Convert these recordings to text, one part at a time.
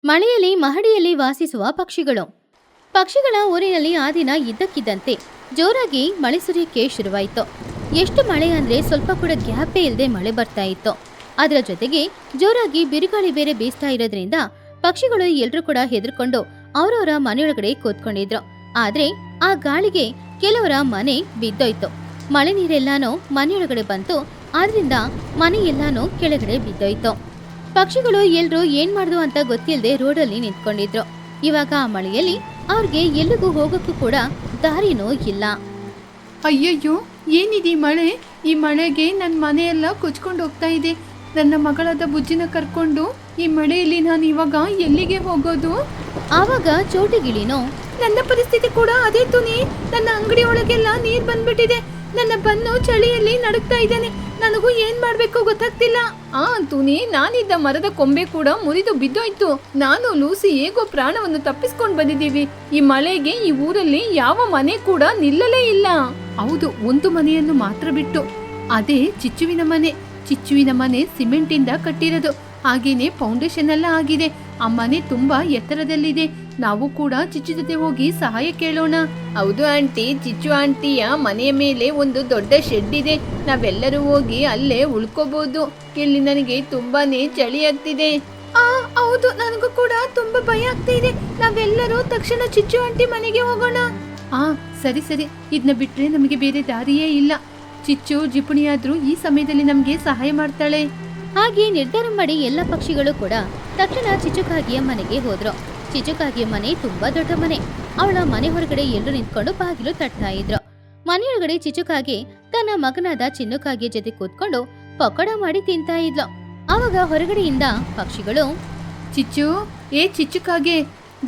ಮಳೆಯಲ್ಲಿ ಮಹಡಿಯಲ್ಲಿ ವಾಸಿಸುವ ಪಕ್ಷಿಗಳು. ಪಕ್ಷಿಗಳ ಊರಿನಲ್ಲಿ ಆ ದಿನ ಇದ್ದಕ್ಕಿದ್ದಂತೆ ಜೋರಾಗಿ ಮಳೆ ಸುರಿಯಕ್ಕೆ ಶುರುವಾಯಿತು. ಎಷ್ಟು ಮಳೆ ಅಂದ್ರೆ ಸ್ವಲ್ಪ ಕೂಡ ಗ್ಯಾಪೇ ಇಲ್ಲದೆ ಮಳೆ ಬರ್ತಾ ಇತ್ತು. ಅದರ ಜೊತೆಗೆ ಜೋರಾಗಿ ಬಿರುಗಾಳಿ ಬೇರೆ ಬೀಸ್ತಾ ಇರೋದ್ರಿಂದ ಪಕ್ಷಿಗಳು ಎಲ್ರೂ ಕೂಡ ಹೆದರ್ಕೊಂಡು ಅವರವರ ಮನೆಯೊಳಗಡೆ ಕೂತ್ಕೊಂಡಿದ್ರು. ಆದ್ರೆ ಆ ಗಾಳಿಗೆ ಕೆಲವರ ಮನೆ ಬಿದ್ದೋಯ್ತು. ಮಳೆ ನೀರೆಲ್ಲಾನು ಮನೆಯೊಳಗಡೆ ಬಂತು. ಆದ್ರಿಂದ ಮನೆ ಎಲ್ಲಾನು ಕೆಳಗಡೆ ಬಿದ್ದೋಯ್ತು. ಪಕ್ಷಿಗಳು ಎಲ್ರು ಏನ್ ಮಾಡ್ದು ಅಂತ ಗೊತ್ತಿಲ್ಲದೆ ರೋಡಲ್ಲಿ ನಿಂತ್ಕೊಂಡಿದ್ರು. ಇವಾಗ ಆ ಮಳೆಯಲ್ಲಿ ಅವ್ರಿಗೆ ಎಲ್ಲಿಗೂ ಹೋಗಕ್ಕೂ ಕೂಡ ದಾರಿನೂ ಇಲ್ಲ. ಅಯ್ಯಯ್ಯೋ, ಏನಿದೆ ಮಳೆ? ಈ ಮಳೆಗೆ ನನ್ನ ಮನೆಯೆಲ್ಲ ಕೊಚ್ಕೊಂಡು ಹೋಗ್ತಾ ಇದೆ. ನನ್ನ ಮಗಳಾದ ಬುಜ್ಜಿನ ಕರ್ಕೊಂಡು ಈ ಮಳೆಯಲ್ಲಿ ನಾನು ಇವಾಗ ಎಲ್ಲಿಗೆ ಹೋಗೋದು? ಆವಾಗ ಚೋಟಿಗಿಳಿನೋ, ನನ್ನ ಪರಿಸ್ಥಿತಿ ಕೂಡ ಅದೇ ತುನಿ. ನನ್ನ ಅಂಗಡಿ ಒಳಗೆಲ್ಲ ನೀರ್ ಬಂದ್ಬಿಟ್ಟಿದೆ. ನನ್ನ ಬನ್ನು ಚಳಿಯಲ್ಲಿ ನಡುಗ್ತಾ ಇದ್ದಾನೆ. ನನಗೂ ಏನ್ ಮಾಡ್ಬೇಕು ಗೊತ್ತಾಗ್ತಿಲ್ಲ. ತುನಿ, ನಾನಿದ್ದ ಮರದ ಕೊಂಬೆ ಕೂಡ ಮುರಿದು ಬಿದ್ದೋಯ್ತು. ನಾನು ಲೂಸಿ ಹೇಗೋ ಪ್ರಾಣವನ್ನು ತಪ್ಪಿಸ್ಕೊಂಡು ಬಂದಿದ್ದೀವಿ. ಈ ಮಳೆಗೆ ಈ ಊರಲ್ಲಿ ಯಾವ ಮನೆ ಕೂಡ ನಿಲ್ಲಲೇ ಇಲ್ಲ. ಹೌದು, ಒಂದು ಮನೆಯನ್ನು ಮಾತ್ರ ಬಿಟ್ಟು, ಅದೇ ಚಿಚ್ಚುವಿನ ಮನೆ. ಚಿಚ್ಚುವಿನ ಮನೆ ಸಿಮೆಂಟ್ ಇಂದ ಕಟ್ಟಿರೋದು. ಹಾಗೇನೆ ಫೌಂಡೇಶನ್ ಎಲ್ಲ ಆಗಿದೆ. ಆ ಮನೆ ತುಂಬಾ ಎತ್ತರದಲ್ಲಿದೆ. ನಾವು ಕೂಡ ಚಿಚ್ಚು ಜೊತೆ ಹೋಗಿ ಸಹಾಯ ಕೇಳೋಣ. ಹೌದು ಆಂಟಿ, ಚಿಚ್ಚು ಆಂಟಿಯ ಮನೆಯ ಮೇಲೆ ಒಂದು ದೊಡ್ಡ ಶೆಡ್ ಇದೆ. ನಾವೆಲ್ಲರೂ ಹೋಗಿ ಅಲ್ಲೇ ಉಳ್ಕೋಬಹುದು. ಇಲ್ಲಿ ನನಗೆ ತುಂಬಾನೇ ಚಳಿ ಆಗ್ತಿದೆ. ಹೌದು, ನನಗೂ ಕೂಡ ತುಂಬಾ ಭಯ ಆಗ್ತಿದೆ. ನಾವೆಲ್ಲರೂ ತಕ್ಷಣ ಚಿಚ್ಚು ಆಂಟಿ ಮನೆಗೆ ಹೋಗೋಣ. ಸರಿ ಸರಿ, ಇದನ್ನ ಬಿಟ್ರೆ ನಮಗೆ ಬೇರೆ ದಾರಿಯೇ ಇಲ್ಲ. ಚಿಚ್ಚು ಜಿಪುಣಿಯಾದ್ರೂ ಈ ಸಮಯದಲ್ಲಿ ನಮ್ಗೆ ಸಹಾಯ ಮಾಡ್ತಾಳೆ. ಹಾಗೆ ನಿರ್ಧಾರ ಮಾಡಿ ಎಲ್ಲ ಪಕ್ಷಿಗಳು ಕೂಡ ತಕ್ಷಣ ಚಿಚುಕಾಗಿಯ ಮನೆಗೆ ಹೋದ್ರು. ಚಿಚುಕಾಗಿಯ ಮನೆ ತುಂಬಾ ದೊಡ್ಡ ಮನೆ. ಅವಳ ಮನೆ ಹೊರಗಡೆ ಎಲ್ಲರೂ ನಿಂತ್ಕೊಂಡು ಬಾಗಿಲು ತಟ್ತಾ ಇದ್ರು. ಮನೆಯೊಳಗಡೆ ಚಿಚುಕಾಗಿ ತನ್ನ ಮಗನಾದ ಚಿನ್ನುಕಾಗಿಯ ಜೊತೆ ಕೂತ್ಕೊಂಡು ಪಕೋಡ ಮಾಡಿ ತಿಂತಾ ಇದ್ಲು. ಅವಾಗ ಹೊರಗಡೆಯಿಂದ ಪಕ್ಷಿಗಳು, ಚಿಚ್ಚು, ಚಿಚ್ಚುಕಾಗೆ,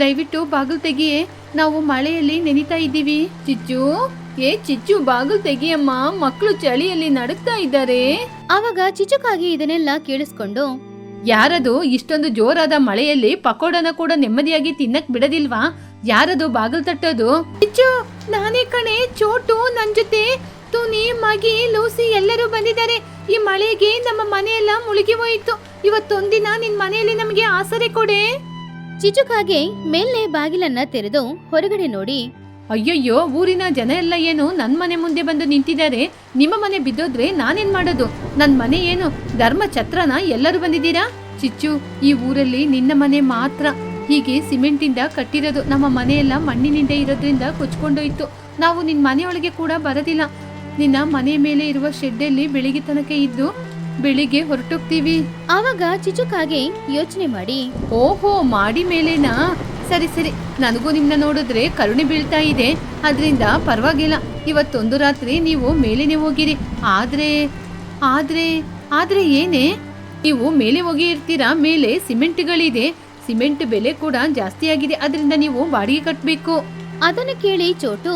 ದಯವಿಟ್ಟು ಬಾಗಿಲು ತೆಗಿಯೇ, ನಾವು ಮಳೆಯಲ್ಲಿ ನೆನಿತಾ ಇದ್ದೀವಿ. ಚಿಚ್ಚು, ಬಾಗಿಲು ತೆಗಿಯಮ್ಮ, ಮಕ್ಕಳು ಚಳಿಯಲ್ಲಿ ನಡುಗ್ತಾ ಇದ್ದಾರೆ. ಆವಾಗ ಚಿಚುಕಾಗಿ ಇದನ್ನೆಲ್ಲ ಕೇಳಿಸ್ಕೊಂಡು, ಯಾರದು ಇಷ್ಟೊಂದು ಜೋರಾದ ಮಳೆಯಲ್ಲಿ ಪಕೋಡನ ಕೂಡ ನೆಮ್ಮದಿಯಾಗಿ ತಿನ್ನಕ್ ಬಿಡದಿಲ್ವಾ? ಯಾರದು ಬಾಗಿಲು ತಟ್ಟೋದು? ಚಿಚ್ಚು, ನಾನೇ ಕಣೆ, ಚೋಟು ನನ್ ಜೊತೆ, ತುನಿ, ಮಗಿ, ಲೂಸಿ ಎಲ್ಲರೂ ಬಂದಿದ್ದಾರೆ. ಈ ಮಳೆಗೆ ನಮ್ಮ ಮನೆಯೆಲ್ಲ ಮುಳುಗಿ ಹೋಯಿತು. ಇವತ್ತೊಂದಿನ ನಿನ್ ಮನೆಯಲ್ಲಿ ನಮಗೆ ಆಸರೆ ಕೊಡೆ. ಚಿಚುಕಾಗೆ ಮೇಲೆ ಬಾಗಿಲನ್ನ ತೆರೆದು ಹೊರಗಡೆ ನೋಡಿ, ಅಯ್ಯಯ್ಯೋ, ಊರಿನ ಜನ ಎಲ್ಲ ಏನು ನನ್ ಮನೆ ಮುಂದೆ ಬಂದು ನಿಂತಿದ್ದಾರೆ. ನಿಮ್ಮ ಮನೆ ಬಿದ್ದೋದ್ರೆ ನಾನೇನ್ ಮಾಡೋದು? ನನ್ ಮನೆ ಏನು ಧರ್ಮ ಛತ್ರನ? ಎಲ್ಲರೂ ಬಂದಿದ್ದೀರಾ? ಚಿಚ್ಚು, ಈ ಊರಲ್ಲಿ ನಿನ್ನ ಮನೆ ಮಾತ್ರ ಹೀಗೆ ಸಿಮೆಂಟ್ ಇಂದ ಕಟ್ಟಿರೋದು. ನಮ್ಮ ಮನೆಯೆಲ್ಲ ಮಣ್ಣಿನಿಂದ ಇರೋದ್ರಿಂದ ಕೊಚ್ಕೊಂಡೋಯ್ತು. ನಾವು ನಿನ್ ಮನೆಯೊಳಗೆ ಕೂಡ ಬರೋದಿಲ್ಲ. ನಿನ್ನ ಮನೆ ಮೇಲೆ ಇರುವ ಶೆಡ್ಡಲ್ಲಿ ಬೆಳಿಗ್ಗೆ ತನಕ ಇದ್ದು ಬೆಳಿಗ್ಗೆ ಹೊರಟೋಗ್ತೀವಿ. ಆವಾಗ ಚಿಚುಕಾಗೆ ಯೋಚನೆ ಮಾಡಿ, ಓಹೋ, ಮಾಡಿ ಮೇಲೆನಾ? ಸರಿ ಸರಿ, ನನಗೂ ನಿಮ್ನ ನೋಡಿದ್ರೆ ಕರುಣೆ ಬೀಳ್ತಾ ಇದೆ. ಅದರಿಂದ ಪರವಾಗಿಲ್ಲ, ಇವತ್ತೊಂದು ರಾತ್ರಿ ನೀವು ಮೇಲೇನೆ ಹೋಗಿರಿ. ಆದ್ರೆ ಆದ್ರೆ ಆದ್ರೆ ಏನೇ? ನೀವು ಮೇಲೆ ಹೋಗಿ ಇರ್ತೀರಾ. ಮೇಲೆ ಸಿಮೆಂಟ್ಗಳಿದೆ. ಸಿಮೆಂಟ್ ಬೆಲೆ ಕೂಡ ಜಾಸ್ತಿ ಆಗಿದೆ. ಅದರಿಂದ ನೀವು ಬಾಡಿಗೆ ಕಟ್ಟಬೇಕು. ಅದನ್ನು ಕೇಳಿ ಚೋಟು,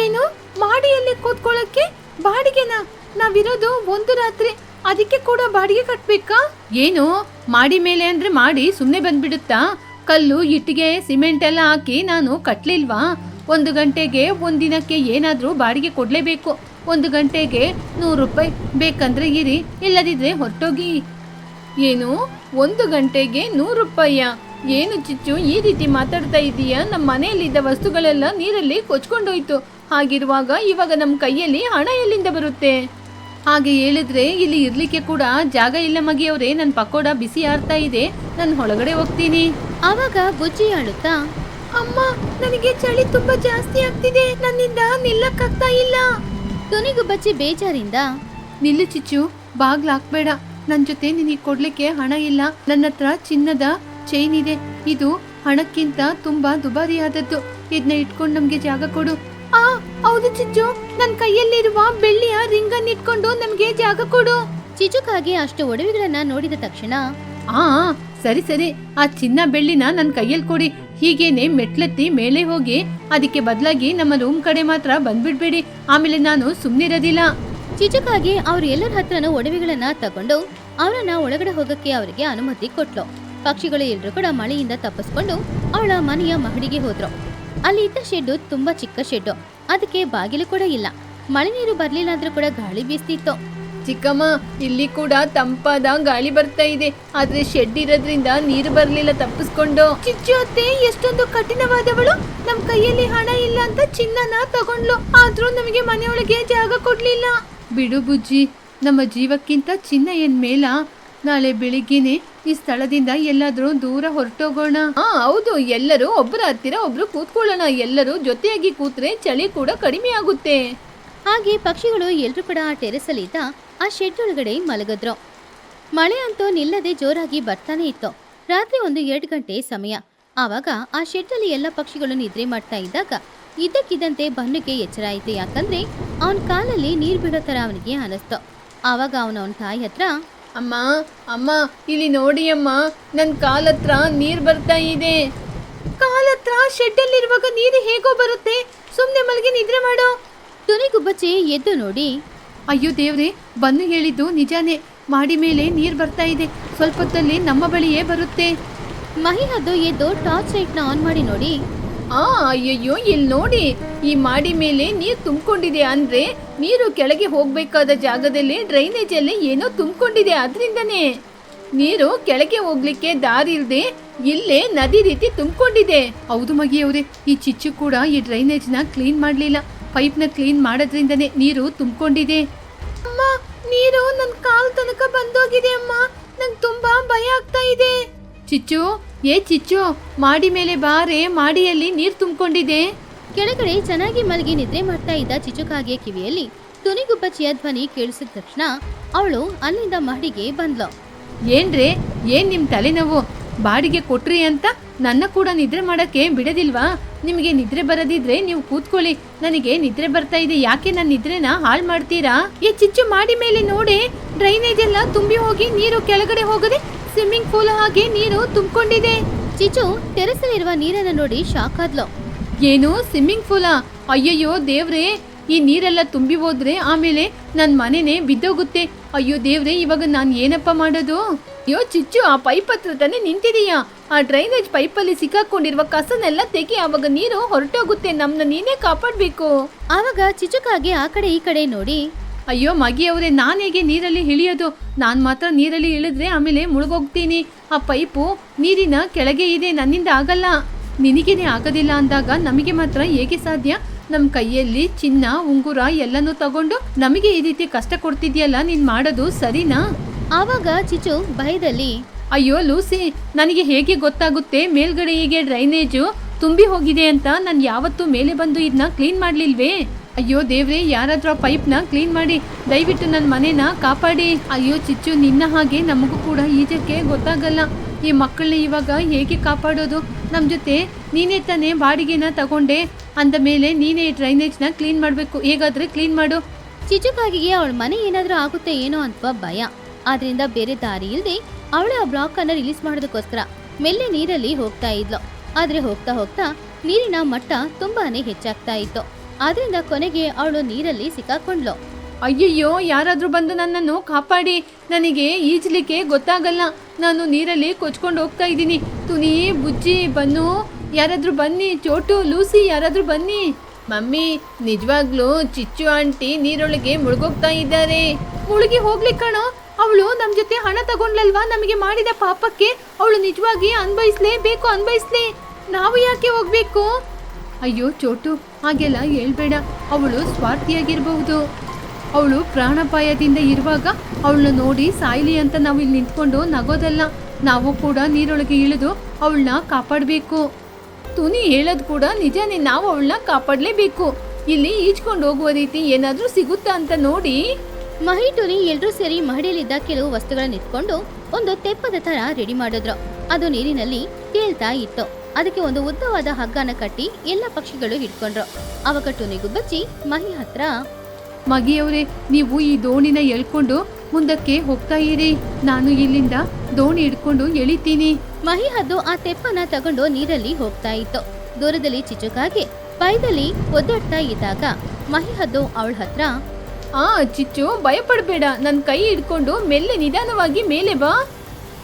ಏನು, ಮಾಡಿಯಲ್ಲಿ ಕೂತ್ಕೊಳ್ಳಕ್ಕೆ ಬಾಡಿಗೆನಾ? ನಾವಿರೋದು ಒಂದು ರಾತ್ರಿ, ಅದಕ್ಕೆ ಕೂಡ ಬಾಡಿಗೆ ಕಟ್ಬೇಕಾ? ಏನು, ಮಾಡಿ ಮೇಲೆ ಅಂದ್ರೆ ಮಾಡಿ ಸುಮ್ಮನೆ ಬಂದ್ಬಿಡುತ್ತಾ? ಕಲ್ಲು, ಇಟ್ಟಿಗೆ, ಸಿಮೆಂಟ್ ಎಲ್ಲ ಹಾಕಿ ನಾನು ಕಟ್ಲಿಲ್ವಾ? 1 ಗಂಟೆಗೆ, ಒಂದಿನಕ್ಕೆ ಏನಾದ್ರೂ ಬಾಡಿಗೆ ಕೊಡ್ಲೇಬೇಕು. 1 ಗಂಟೆಗೆ 100 ರೂಪಾಯಿ. ಬೇಕಂದ್ರೆ ಇರಿ, ಇಲ್ಲದಿದ್ರೆ ಹೊರಟೋಗಿ. ಏನು, 1 ಗಂಟೆಗೆ 100 ರೂಪಾಯಿಯ? ಏನು ಚಿಚ್ಚು, ಈ ರೀತಿ ಮಾತಾಡ್ತಾ ಇದೀಯಾ? ನಮ್ಮ ಮನೆಯಲ್ಲಿದ್ದ ವಸ್ತುಗಳೆಲ್ಲ ನೀರಲ್ಲಿ ಕೊಚ್ಕೊಂಡೋಯ್ತು. ಹಾಗಿರುವಾಗ ಇವಾಗ ನಮ್ಮ ಕೈಯಲ್ಲಿ ಹಣ ಎಲ್ಲಿಂದ ಬರುತ್ತೆ? ಹಾಗೆ ಹೇಳಿದ್ರೆ ಇಲ್ಲಿ ಇರ್ಲಿಕ್ಕೆ ಕೂಡ ಜಾಗ ಇಲ್ಲ ಮಗಿಯವ್ರೆ. ನನ್ನ ಪಕೋಡ ಬಿಸಿ ಆರ್ತಾ ಇದೆ, ನಾನು ಹೊರಗಡೆ ಹೋಗ್ತೀನಿ. ಆವಾಗ ಬುಜ್ಜಿ ಅಳುತ್ತಾ, ಅಮ್ಮ, ನನಗೆ ಚಳಿ ತುಂಬಾ ಜಾಸ್ತಿ ಆಗ್ತಿದೆ. ನನ್ನಿಂದ ನಿಲ್ಲಕ್ಕಾಗ್ತಾ ಇಲ್ಲ. ತುನಿಗು ಬಚ್ಚಿ ಬೇಜಾರಿಂದ, ನಿಲ್ಲು ಚಿಚ್ಚು, ಬಾಗ್ಲು ಹಾಕ್ಬೇಡ. ನನ್ನ ಜೊತೆ ನಿನಗೆ ಕೊಡ್ಲಿಕ್ಕೆ ಹಣ ಇಲ್ಲ. ನನ್ನ ಹತ್ರ ಚಿನ್ನದ ಚೈನ್ ಇದೆ. ಇದು ಹಣಕ್ಕಿಂತ ತುಂಬಾ ದುಬಾರಿಯಾದದ್ದು. ಇದನ್ನ ಇಟ್ಕೊಂಡು ನಮ್ಗೆ ಜಾಗ ಕೊಡು. ಹೌದು ಚಿಚ್ಚು, ನನ್ನ ಕೈಯಲ್ಲಿರುವ ಬೆಳ್ಳಿಯ ರಿಂಗನ್ನು ಇಟ್ಕೊಂಡು ನಮ್ಗೆ ಜಾಗ ಕೊಡು. ಚಿಚುಕಾಗಿ ಅಷ್ಟು ಒಡವೆಗಳನ್ನ ನೋಡಿದ ತಕ್ಷಣ, ಸರಿ ಸರಿ, ಆ ಚಿನ್ನ ಬೆಳ್ಳಿನ ನನ್ನ ಕೈಯಲ್ಲಿ ಕೊಡಿ. ಹೀಗೇನೆ ಮೆಟ್ಲೆತ್ತಿ ಮೇಲೆ ಹೋಗಿ ಅದಕ್ಕೆ ಬದಲಾಗಿ ನಮ್ಮ ರೂಮ್ ಕಡೆ ಮಾತ್ರ ಬಂದ್ಬಿಡ್ಬೇಡಿ. ಆಮೇಲೆ ನಾನು ಸುಮ್ನಿರೋದಿಲ್ಲ. ಚಿಚುಕಾಗಿ ಅವ್ರ ಎಲ್ಲರ ಹತ್ರನೂ ಒಡವೆಗಳನ್ನ ತಗೊಂಡು ಅವರನ್ನ ಒಳಗಡೆ ಹೋಗಕ್ಕೆ ಅವರಿಗೆ ಅನುಮತಿ ಕೊಟ್ಲು. ಪಕ್ಷಿಗಳು ಎಲ್ರು ಕೂಡ ಮಳೆಯಿಂದ ತಪ್ಪಿಸ್ಕೊಂಡು ಅವಳ ಮನೆಯ ಮಹಡಿಗೆ ಹೋದ್ರು. ಅಲ್ಲಿ ಇದ್ದ ಶೆಡ್ಡು ತುಂಬಾ ಚಿಕ್ಕ ಶೆಡ್ಡು. ಅದಕ್ಕೆ ಬಾಗಿಲು ಕೂಡ ಇಲ್ಲ. ಮಳೆ ನೀರು ಬರ್ಲಿಲ್ಲ ಆದ್ರೂ ಕೂಡ ಗಾಳಿ ಬೀಸ್ತಿತ್ತು. ಚಿಕ್ಕಮ್ಮ, ಇಲ್ಲಿ ಕೂಡ ತಂಪಾದ ಗಾಳಿ ಬರ್ತಾ ಇದೆ, ಆದ್ರೆ ಶೆಡ್ ಇರೋದ್ರಿಂದ ನೀರು ಬರ್ಲಿಲ್ಲ ತಪ್ಪಿಸ್ಕೊಂಡು. ಚಿಚ್ಚು ಅತ್ತೆ ಎಷ್ಟೊಂದು ಕಠಿಣವಾದವಳು. ನಮ್ ಕೈಯಲ್ಲಿ ಹಣ ಇಲ್ಲ ಅಂತ ಚಿನ್ನನ ತಗೊಂಡ್ಲು, ಆದ್ರೂ ನಮಗೆ ಮನೆಯೊಳಗೆ ಜಾಗ ಕೊಡ್ಲಿಲ್ಲ. ಬಿಡು ಬುಜ್ಜಿ, ನಮ್ಮ ಜೀವಕ್ಕಿಂತ ಚಿನ್ನ ಏನ್ ಮೇಲ? ನಾಳೆ ಬೆಳಿಗ್ಗೆನೆ ಈ ಸ್ಥಳದಿಂದ ಎಲ್ಲಾದ್ರೂ ದೂರ ಹೊರಟೋಗೋಣ. ಹೌದು, ಎಲ್ಲರೂ ಒಬ್ಬರ ಹತ್ತಿರ ಒಬ್ರು ಕೂತ್ಕೊಳ್ಳೋಣ. ಎಲ್ಲರೂ ಜೊತೆಯಾಗಿ ಕೂತ್ರೆ ಚಳಿ ಕೂಡ ಕಡಿಮೆ ಆಗುತ್ತೆ. ಹಾಗೆ ಪಕ್ಷಿಗಳು ಎಲ್ರೂ ಕೂಡ ಆ ಟೆರೆಸಲ್ಲಿದ್ದ ಆ ಶೆಡ್ ಒಳಗಡೆ ಮಲಗಿದ್ರು. ಮಳೆ ಅಂತೂ ನಿಲ್ಲದೆ ಜೋರಾಗಿ ಬರ್ತಾನೆ ಇತ್ತು. ರಾತ್ರಿ 2 ಗಂಟೆ ಸಮಯ. ಆವಾಗ ಆ ಶೆಡ್ಡಲ್ಲಿ ಎಲ್ಲ ಪಕ್ಷಿಗಳು ನಿದ್ರೆ ಮಾಡ್ತಾ ಇದ್ದಾಗ ಇದ್ದಕ್ಕಿದ್ದಂತೆ ಬನ್ನುಗೆ ಎಚ್ಚರ ಆಯ್ತು. ಯಾಕಂದ್ರೆ ಅವನ ಕಾಲಲ್ಲಿ ನೀರು ಬಿಡೋ ತರ ಅವನಿಗೆ ಅನಿಸ್ತು. ಆವಾಗ ಅವನ ತಾಯಿ ಹತ್ರ, ಅಮ್ಮ ಅಮ್ಮ ಇಲ್ಲಿ ನೋಡಿ ಅಮ್ಮ, ನನ್ನ ಕಾಲತ್ರ ನೀರು ಬರ್ತಾ ಇದೆ. ಕಾಲತ್ರ ಶೆಡ್ಡಲ್ಲಿರುವಾಗ ನೀರು ಹೇಗೋ ಬರುತ್ತೆ? ಸುಮ್ಮನೆ ಮಲಗಿ ನಿದ್ರೆ ಮಾಡೋ. ತುನಿ ಗುಬ್ಬಚ್ಚಿ ಎದ್ದು ನೋಡಿ, ಅಯ್ಯೋ ದೇವ್ರೆ, ಬನ್ನು ಹೇಳಿದ್ದು ನಿಜಾನೇ. ಮಾಡಿ ಮೇಲೆ ನೀರು ಬರ್ತಾ ಇದೆ, ಸ್ವಲ್ಪ ಹೊತ್ತಲ್ಲಿ ನಮ್ಮ ಬಳಿಯೇ ಬರುತ್ತೆ. ಮಹಿ ಹದ್ದು ಎದ್ದು ಟಾರ್ಚ್ ಲೈಟ್ನ ಆನ್ ಮಾಡಿ ನೋಡಿ, ಅಯ್ಯಯ್ಯೋ, ಇಲ್ಲಿ ನೋಡಿ, ಈ ಮಾಡಿ ಮೇಲೆ ನೀರು ತುಂಬಿಕೊಂಡಿದೆ. ಅಂದ್ರೆ ನೀರು ಕೆಳಗೆ ಹೋಗ್ಬೇಕಾದ ಜಾಗದಲ್ಲಿ ಡ್ರೈನೇಜ್ ಅಲ್ಲಿ ಏನೋ ತುಂಬಿಕೊಂಡಿದೆ, ಅದರಿಂದನೇ ನೀರು ಕೆಳಗೆ ಹೋಗ್ಲಿಕ್ಕೆ ದಾರಿ ಇಲ್ಲದೆ ಇಲ್ಲೇ ನದಿ ರೀತಿ ತುಂಬಿಕೊಂಡಿದೆ. ಹೌದು ಮಗಿಯವ್ರೆ, ಈ ಚಿಚ್ಚು ಕೂಡ ಈ ಡ್ರೈನೇಜ್ ನ ಕ್ಲೀನ್ ಮಾಡ್ಲಿಲ್ಲ. ಪೈಪ್ ನ ಕ್ಲೀನ್ ಮಾಡೋದ್ರಿಂದನೇ ನೀರು ತುಂಬಿಕೊಂಡಿದೆ. ಅಮ್ಮ, ನೀರು ನನ್ನ ಕಾಲ್ ತನಕ ಬಂದೋಗಿದೆ ಅಮ್ಮ, ನಂಗೆ ತುಂಬಾ ಭಯ ಆಗ್ತಾ ಇದೆ. ಚಿಚ್ಚು, ಚಿಚ್ಚು, ಮಾಡಿ ಮೇಲೆ ಬಾರೆ, ಮಾಡಿಯಲ್ಲಿ ನೀರು ತುಂಬಿಕೊಂಡಿದೆ. ಕೆಳಗಡೆ ಚೆನ್ನಾಗಿ ಮಲಗಿ ನಿದ್ರೆ ಮಾಡ್ತಾ ಇದ್ದ ಚಿಚುಕಾಗಿಯ ಕಿವಿಯಲ್ಲಿ ತುನಿಗುಬ್ಬಚ್ಚಿಯ ಧ್ವನಿ ಕೇಳಿಸಿದ ತಕ್ಷಣ ಅವಳು ಅಲ್ಲಿಂದ ಮಹಡಿಗೆ ಬಂದ್ಲು. ಏನ್ರೆ, ಏನ್ ನಿಮ್ ತಲೆನೋವು? ಬಾಡಿಗೆ ಕೊಟ್ರಿ ಅಂತ ನನ್ನ ಕೂಡ ನಿದ್ರೆ ಮಾಡಕ್ಕೆ ಬಿಡದಿಲ್ವಾ? ನಿಮಗೆ ನಿದ್ರೆ ಬರದಿದ್ರೆ ನೀವು ಕೂತ್ಕೊಳ್ಳಿ, ನನಗೆ ನಿದ್ರೆ ಬರ್ತಾ ಇದೆ. ಯಾಕೆ ನನ್ನ ನಿದ್ರೆನ ಹಾಳು ಮಾಡ್ತೀರಾ? ಚಿಚ್ಚು, ಮಾಡಿ ಮೇಲೆ ನೋಡಿ, ಡ್ರೈನೇಜ್ ಎಲ್ಲ ತುಂಬಿ ಹೋಗಿ ನೀರು ಕೆಳಗಡೆ ಹೋಗದೆ ಸ್ವಿಮ್ಮಿಂಗ್ ಪೂಲ್ ಹಾಗೆ ನೀರು ತುಂಬಿಕೊಂಡಿದೆ. ಚಿಚು ಟೆರೆಸಲ್ಲಿರುವ ನೀರನ್ನು ನೋಡಿ ಶಾಕ್ ಆದ್ಲು. ಏನು, ಸ್ವಿಮ್ಮಿಂಗ್ ಪೂಲಾ? ಅಯ್ಯಯ್ಯೋ ದೇವ್ರೆ, ಈ ನೀರೆಲ್ಲ ತುಂಬಿ ಹೋದ್ರೆ ಆಮೇಲೆ ನನ್ನ ಮನೆನೇ ಬಿದ್ದೋಗುತ್ತೆ. ಅಯ್ಯೋ ದೇವ್ರೆ, ಇವಾಗ ನಾನು ಏನಪ್ಪ ಮಾಡೋದು? ಅಯ್ಯೋ ಚಿಚ್ಚು, ಆ ಪೈಪ್ ಹತ್ರ ತಾನೇ ನಿಂತಿದೀಯಾ? ಆ ಡ್ರೈನೇಜ್ ಪೈಪಲ್ಲಿ ಸಿಕ್ಕಾಕೊಂಡಿರುವ ಕಸನೆಲ್ಲ ತೆಗಿ, ಆವಾಗ ನೀರು ಹೊರಟೋಗುತ್ತೆ. ನಮ್ನ ನೀನೇ ಕಾಪಾಡ್ಬೇಕು. ಆವಾಗ ಚಿಚುಕಾಗಿ ಆ ಕಡೆ ಈ ಕಡೆ ನೋಡಿ, ಅಯ್ಯೋ ಮಗಿಯವ್ರೆ, ನಾನು ಹೇಗೆ ನೀರಲ್ಲಿ ಇಳಿಯೋದು? ನಾನು ಮಾತ್ರ ನೀರಲ್ಲಿ ಇಳಿದ್ರೆ ಆಮೇಲೆ ಮುಳುಗೋಗ್ತೀನಿ. ಆ ಪೈಪು ನೀರಿನ ಕೆಳಗೆ ಇದೆ, ನನ್ನಿಂದ ಆಗಲ್ಲ. ನಿನಗೇನೆ ಆಗೋದಿಲ್ಲ ಅಂದಾಗ ನಮಗೆ ಮಾತ್ರ ಹೇಗೆ ಸಾಧ್ಯ? ನಮ್ಮ ಕೈಯಲ್ಲಿ ಚಿನ್ನ ಉಂಗುರ ಎಲ್ಲನೂ ತಗೊಂಡು ನಮಗೆ ಈ ರೀತಿ ಕಷ್ಟ ಕೊಡ್ತಿದ್ಯಲ್ಲ, ನೀನ್ ಮಾಡೋದು ಸರಿನಾ? ಆವಾಗ ಚಿಚು ಭಯದಲ್ಲಿ, ಅಯ್ಯೋ ಲೂಸಿ, ನನಗೆ ಹೇಗೆ ಗೊತ್ತಾಗುತ್ತೆ ಮೇಲ್ಗಡೆ ಹೀಗೆ ಡ್ರೈನೇಜು ತುಂಬಿ ಹೋಗಿದೆ ಅಂತ? ನಾನು ಯಾವತ್ತೂ ಮೇಲೆ ಬಂದು ಇದನ್ನ ಕ್ಲೀನ್ ಮಾಡ್ಲಿಲ್ವೇ? ಅಯ್ಯೋ ದೇವ್ರೆ, ಯಾರಾದ್ರೂ ಆ ಪೈಪ್ನ ಕ್ಲೀನ್ ಮಾಡಿ, ದಯವಿಟ್ಟು ನನ್ನ ಮನೇನ ಕಾಪಾಡಿ. ಅಯ್ಯೋ ಚಿಚ್ಚು, ನಿನ್ನ ಹಾಗೆ ನಮಗೂ ಕೂಡ ಈಜಕ್ಕೆ ಗೊತ್ತಾಗಲ್ಲ. ಈ ಮಕ್ಕಳನ್ನ ಇವಾಗ ಹೇಗೆ ಕಾಪಾಡೋದು? ನಮ್ಮ ಜೊತೆ ನೀನೇ ತಾನೇ ಬಾಡಿಗೆನ ತಗೊಂಡೆ, ಅಂದ ಮೇಲೆ ನೀನೇ ಡ್ರೈನೇಜ್ನ ಕ್ಲೀನ್ ಮಾಡಬೇಕು. ಹೇಗಾದ್ರೆ ಕ್ಲೀನ್ ಮಾಡು. ಚಿಚುಕಾಗಿಗೆ ಅವಳ ಮನೆ ಏನಾದ್ರೂ ಆಗುತ್ತೆ ಏನೋ ಅಂತ ಭಯ. ಆದ್ರಿಂದ ಬೇರೆ ದಾರಿ ಇಲ್ಲದೆ ಅವಳ ಆ ಬ್ಲಾಕ್ ಅನ್ನ ರಿಲೀಸ್ ಮಾಡೋದಕ್ಕೋಸ್ಕರ ಮೆಲ್ಲೆ ನೀರಲ್ಲಿ ಹೋಗ್ತಾ ಇದ್ಲು. ಆದ್ರೆ ಹೋಗ್ತಾ ಹೋಗ್ತಾ ನೀರಿನ ಮಟ್ಟ ತುಂಬಾನೇ ಹೆಚ್ಚಾಗ್ತಾ ಇತ್ತು. ಆದ್ರಿಂದ ಕೊನೆಗೆ ಅವಳು ನೀರಲ್ಲಿ ಸಿಕ್ಕಾಕೊಂಡ್ಲು. ಅಯ್ಯಯ್ಯೋ, ಯಾರಾದ್ರೂ ಬಂದು ನನ್ನನ್ನು ಕಾಪಾಡಿ, ನನಗೆ ಈಜ್ಲಿಕ್ಕೆ ಗೊತ್ತಾಗಲ್ಲ. ನಾನು ನೀರಲ್ಲಿ ಕೊಚ್ಕೊಂಡು ಹೋಗ್ತಾ ಇದ್ದೀನಿ. ತುನಿ, ಬುಜ್ಜಿ, ಬನ್ನು, ಯಾರಾದ್ರೂ ಬನ್ನಿ. ಚೋಟು, ಲೂಸಿ, ಯಾರಾದ್ರೂ ಬನ್ನಿ. ಮಮ್ಮಿ, ನಿಜವಾಗ್ಲೂ ಚಿಚ್ಚು ಆಂಟಿ ನೀರೊಳಗೆ ಮುಳುಗೋಗ್ತಾ ಇದ್ದಾರೆ. ಮುಳುಗಿ ಹೋಗ್ಲಿ ಕಣೋ, ಅವಳು ನಮ್ ಜೊತೆ ಹಣ ತಗೊಂಡ್ಲಲ್ವಾ? ನಮಗೆ ಮಾಡಿದ ಪಾಪಕ್ಕೆ ಅವಳು ನಿಜವಾಗಿ ಅನ್ಭವಿಸ್ಲೇಬೇಕು, ಅನ್ಭವಿಸ್ಲಿ. ನಾವು ಯಾಕೆ ಹೋಗ್ಬೇಕು? ಅಯ್ಯೋ ಚೋಟು, ಹಾಗೆಲ್ಲ ಹೇಳ್ಬೇಡ. ಅವಳು ಸ್ವಾರ್ಥಿಯಾಗಿರ್ಬಹುದು. ಅವಳು ಪ್ರಾಣಾಪಾಯದಿಂದ ಇರುವಾಗ ಅವಳನ್ನ ನೋಡಿ ಸಾಯ್ಲಿ ಅಂತ ನಾವು ಇಲ್ಲಿ ನಿಂತ್ಕೊಂಡು ನಗೋದಲ್ಲ. ನಾವು ಕೂಡ ನೀರೊಳಗೆ ಇಳಿದು ಅವಳನ್ನ ಕಾಪಾಡಬೇಕು. ತುನಿ ಹೇಳೋದು ಕೂಡ ನಿಜಾನೇ, ನಾವು ಅವಳನ್ನ ಕಾಪಾಡಲೇಬೇಕು. ಇಲ್ಲಿ ಈಜ್ಕೊಂಡು ಹೋಗುವ ರೀತಿ ಏನಾದ್ರೂ ಸಿಗುತ್ತಾ ಅಂತ ನೋಡಿ. ಮಹಿ ಟುನಿ ಎಲ್ರೂ ಸೇರಿ ಮಹಡಿಯಲ್ಲಿದ್ದ ಕೆಲವು ವಸ್ತುಗಳನ್ನ ಇಟ್ಕೊಂಡು ಒಂದು ತೆಪ್ಪದ ತರ ರೆಡಿ ಮಾಡಿದ್ರು. ಅದು ನೀರಿನಲ್ಲಿ ತೇಲ್ತಾ ಇತ್ತು. ಅದಕ್ಕೆ ಒಂದು ಉದ್ದವಾದ ಹಗ್ಗನ ಕಟ್ಟಿ ಎಲ್ಲ ಪಕ್ಷಿಗಳು ಹಿಡ್ಕೊಂಡ್ರು. ಅವಾಗ ಟುನಿಗುಬ್ಬಚ್ಚಿ ಮಹಿ ಹತ್ರ, ಮಗಿಯವ್ರೆ, ನೀವು ಈ ದೋಣಿನ ಎಳ್ಕೊಂಡು ಮುಂದಕ್ಕೆ ಹೋಗ್ತಾ ಇರಿ, ನಾನು ಇಲ್ಲಿಂದ ದೋಣಿ ಹಿಡ್ಕೊಂಡು ಎಳಿತೀನಿ. ಮಹಿ ಹದ್ದು ಆ ತೆಪ್ಪನ ತಗೊಂಡು ನೀರಲ್ಲಿ ಹೋಗ್ತಾ ಇತ್ತು. ದೂರದಲ್ಲಿ ಚಿಚುಕಾಗಿ ಪೈದಲ್ಲಿ ಒದ್ದಾಡ್ತಾ ಇದ್ದಾಗ ಮಹಿ ಹದ್ದು ಅವಳ ಹತ್ರ, ಚಿಚ್ಚು, ಭಯ ಪಡ್ಬೇಡ, ನನ್ನ ಕೈ ಹಿಡ್ಕೊಂಡು ಮೆಲ್ಲೆ ನಿಧಾನವಾಗಿ ಮೇಲೆ ಬಾ.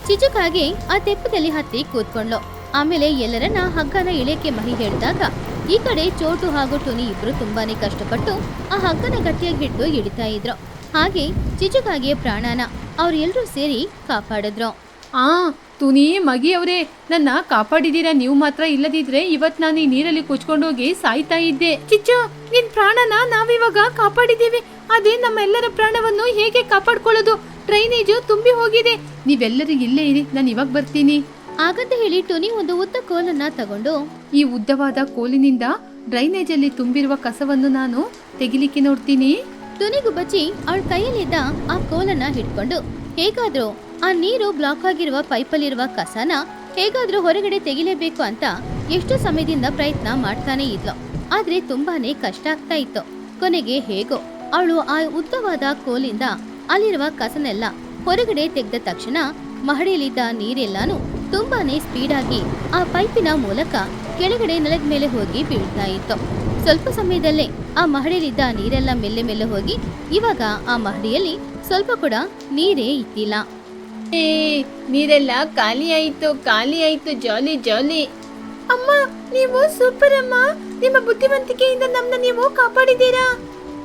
ಚಿಚುಕಾಗಿ ಆ ತೆಪ್ಪದಲ್ಲಿ ಹತ್ತಿ ಕೂತ್ಕೊಂಡ್ಲು. ಆಮೇಲೆ ಎಲ್ಲರನ್ನ ಹಗ್ಗನ ಇಳಿಯಕ್ಕೆ ಮಹಿ ಹೇಳಿದಾಗ ಈ ಕಡೆ ಚೋಟು ಹಾಗೂ ಟುನಿ ಇಬ್ರು ತುಂಬಾನೇ ಕಷ್ಟಪಟ್ಟು ಆ ಹಗ್ಗನ ಗಟ್ಟಿಯಾಗಿ ಹಿಡಿದು ಇಳಿತಾ ಇದ್ರು. ಹಾಗೆ ಚಿಚುಕಾಗೆ ಪ್ರಾಣನ ಅವ್ರೆಲ್ರೂ ಸೇರಿ ಕಾಪಾಡಿದ್ರು. ಆ ತುನಿ ಮಗಿಯವ್ರೆ, ನನ್ನ ಕಾಪಾಡಿದೀರಾ. ನೀವು ಮಾತ್ರ ಇಲ್ಲದಿದ್ರೆ ಇವತ್ ನಾನು ಈ ನೀರಲ್ಲಿ ಕುಚ್ಕೊಂಡೋಗಿ ಸಾಯ್ತಾ ಇದ್ದೆ. ಚಿಚ್ಚು, ನಿನ್ ಪ್ರಾಣನ ನಾವಿವಾಗ ಕಾಪಾಡಿದೀವಿ. ಅದೇ ನಮ್ಮೆಲ್ಲರ ಪ್ರಾಣವನ್ನು ಹೇಗೆ ಕಾಪಾಡ್ಕೊಳ್ಳೋದು? ಡ್ರೈನೇಜು ತುಂಬಿ ಹೋಗಿದೆ. ನೀವೆಲ್ಲರೂ ಇಲ್ಲೇ ಇರಿ, ನಾನು ಇವಾಗ ಬರ್ತೀನಿ. ಹಾಗಂತ ಹೇಳಿ ಟುನಿ ಒಂದು ಉದ್ದ ಕೋಲನ್ನ ತಗೊಂಡು ಈ ಉದ್ದವಾದ ಕೋಲಿನಿಂದ ಡ್ರೈನೇಜ್ ಅಲ್ಲಿ ತುಂಬಿರುವ ಕಸವನ್ನು ನಾನು ತೆಗಿಲಿಕ್ಕೆ ನೋಡ್ತೀನಿ. ಟುನಿಗೂ ಬಚ್ಚಿ ಅವಳ ಕೈಯಲ್ಲಿದ್ದ ಆ ಕೋಲನ್ನ ಹಿಡ್ಕೊಂಡು ಹೇಗಾದ್ರೂ ಆ ನೀರು ಬ್ಲಾಕ್ ಆಗಿರುವ ಪೈಪಲ್ಲಿರುವ ಕಸನ ಹೇಗಾದ್ರೂ ಹೊರಗಡೆ ತೆಗಿಲೇಬೇಕು ಅಂತ ಎಷ್ಟು ಸಮಯದಿಂದ ಪ್ರಯತ್ನ ಮಾಡ್ತಾನೆ ಇದ್ಲು. ಆದ್ರೆ ತುಂಬಾನೇ ಕಷ್ಟ ಆಗ್ತಾ ಇತ್ತು. ಕೊನೆಗೆ ಹೇಗೋ ಅವಳು ಆ ಉದ್ದವಾದ ಕೋಲಿಂದ ಅಲ್ಲಿರುವ ಕಸನೆಲ್ಲ ಹೊರಗಡೆ ತೆಗೆದ ತಕ್ಷಣ ಮಹಡಿಯಲ್ಲಿದ್ದ ನೀರೆಲ್ಲಾನು ತುಂಬಾನೇ ಸ್ಪೀಡ್ ಆಗಿ ಆ ಪೈಪಿನ ಮೂಲಕ ಕೆಳಗಡೆ ನೆಲದ ಮೇಲೆ ಹೋಗಿ ಬೀಳ್ತಾ ಇತ್ತು. ಸ್ವಲ್ಪ ಸಮಯದಲ್ಲೇ ಆ ಮಹಡಿಯಲ್ಲಿದ್ದ ನೀರೆಲ್ಲ ಮೆಲ್ಲೆ ಮೆಲ್ಲೆ ಹೋಗಿ ಇವಾಗ ಆ ಮಹಡಿಯಲ್ಲಿ ಸ್ವಲ್ಪ ಕೂಡ ನೀರೇ ಇತ್ತಿಲ್ಲ. ನೀರೆಲ್ಲ ಖಾಲಿ ಆಯ್ತು. ಜಾಲಿ ಜಾಲಿ. ಅಮ್ಮ, ನೀವು ಸೂಪರ್ ಅಮ್ಮ. ನಿಮ್ಮ ಬುದ್ಧಿವಂತಿಕೆಯಿಂದ ನಮ್ಮನ್ನ ನೀವು ಕಾಪಾಡಿದೀರಾ.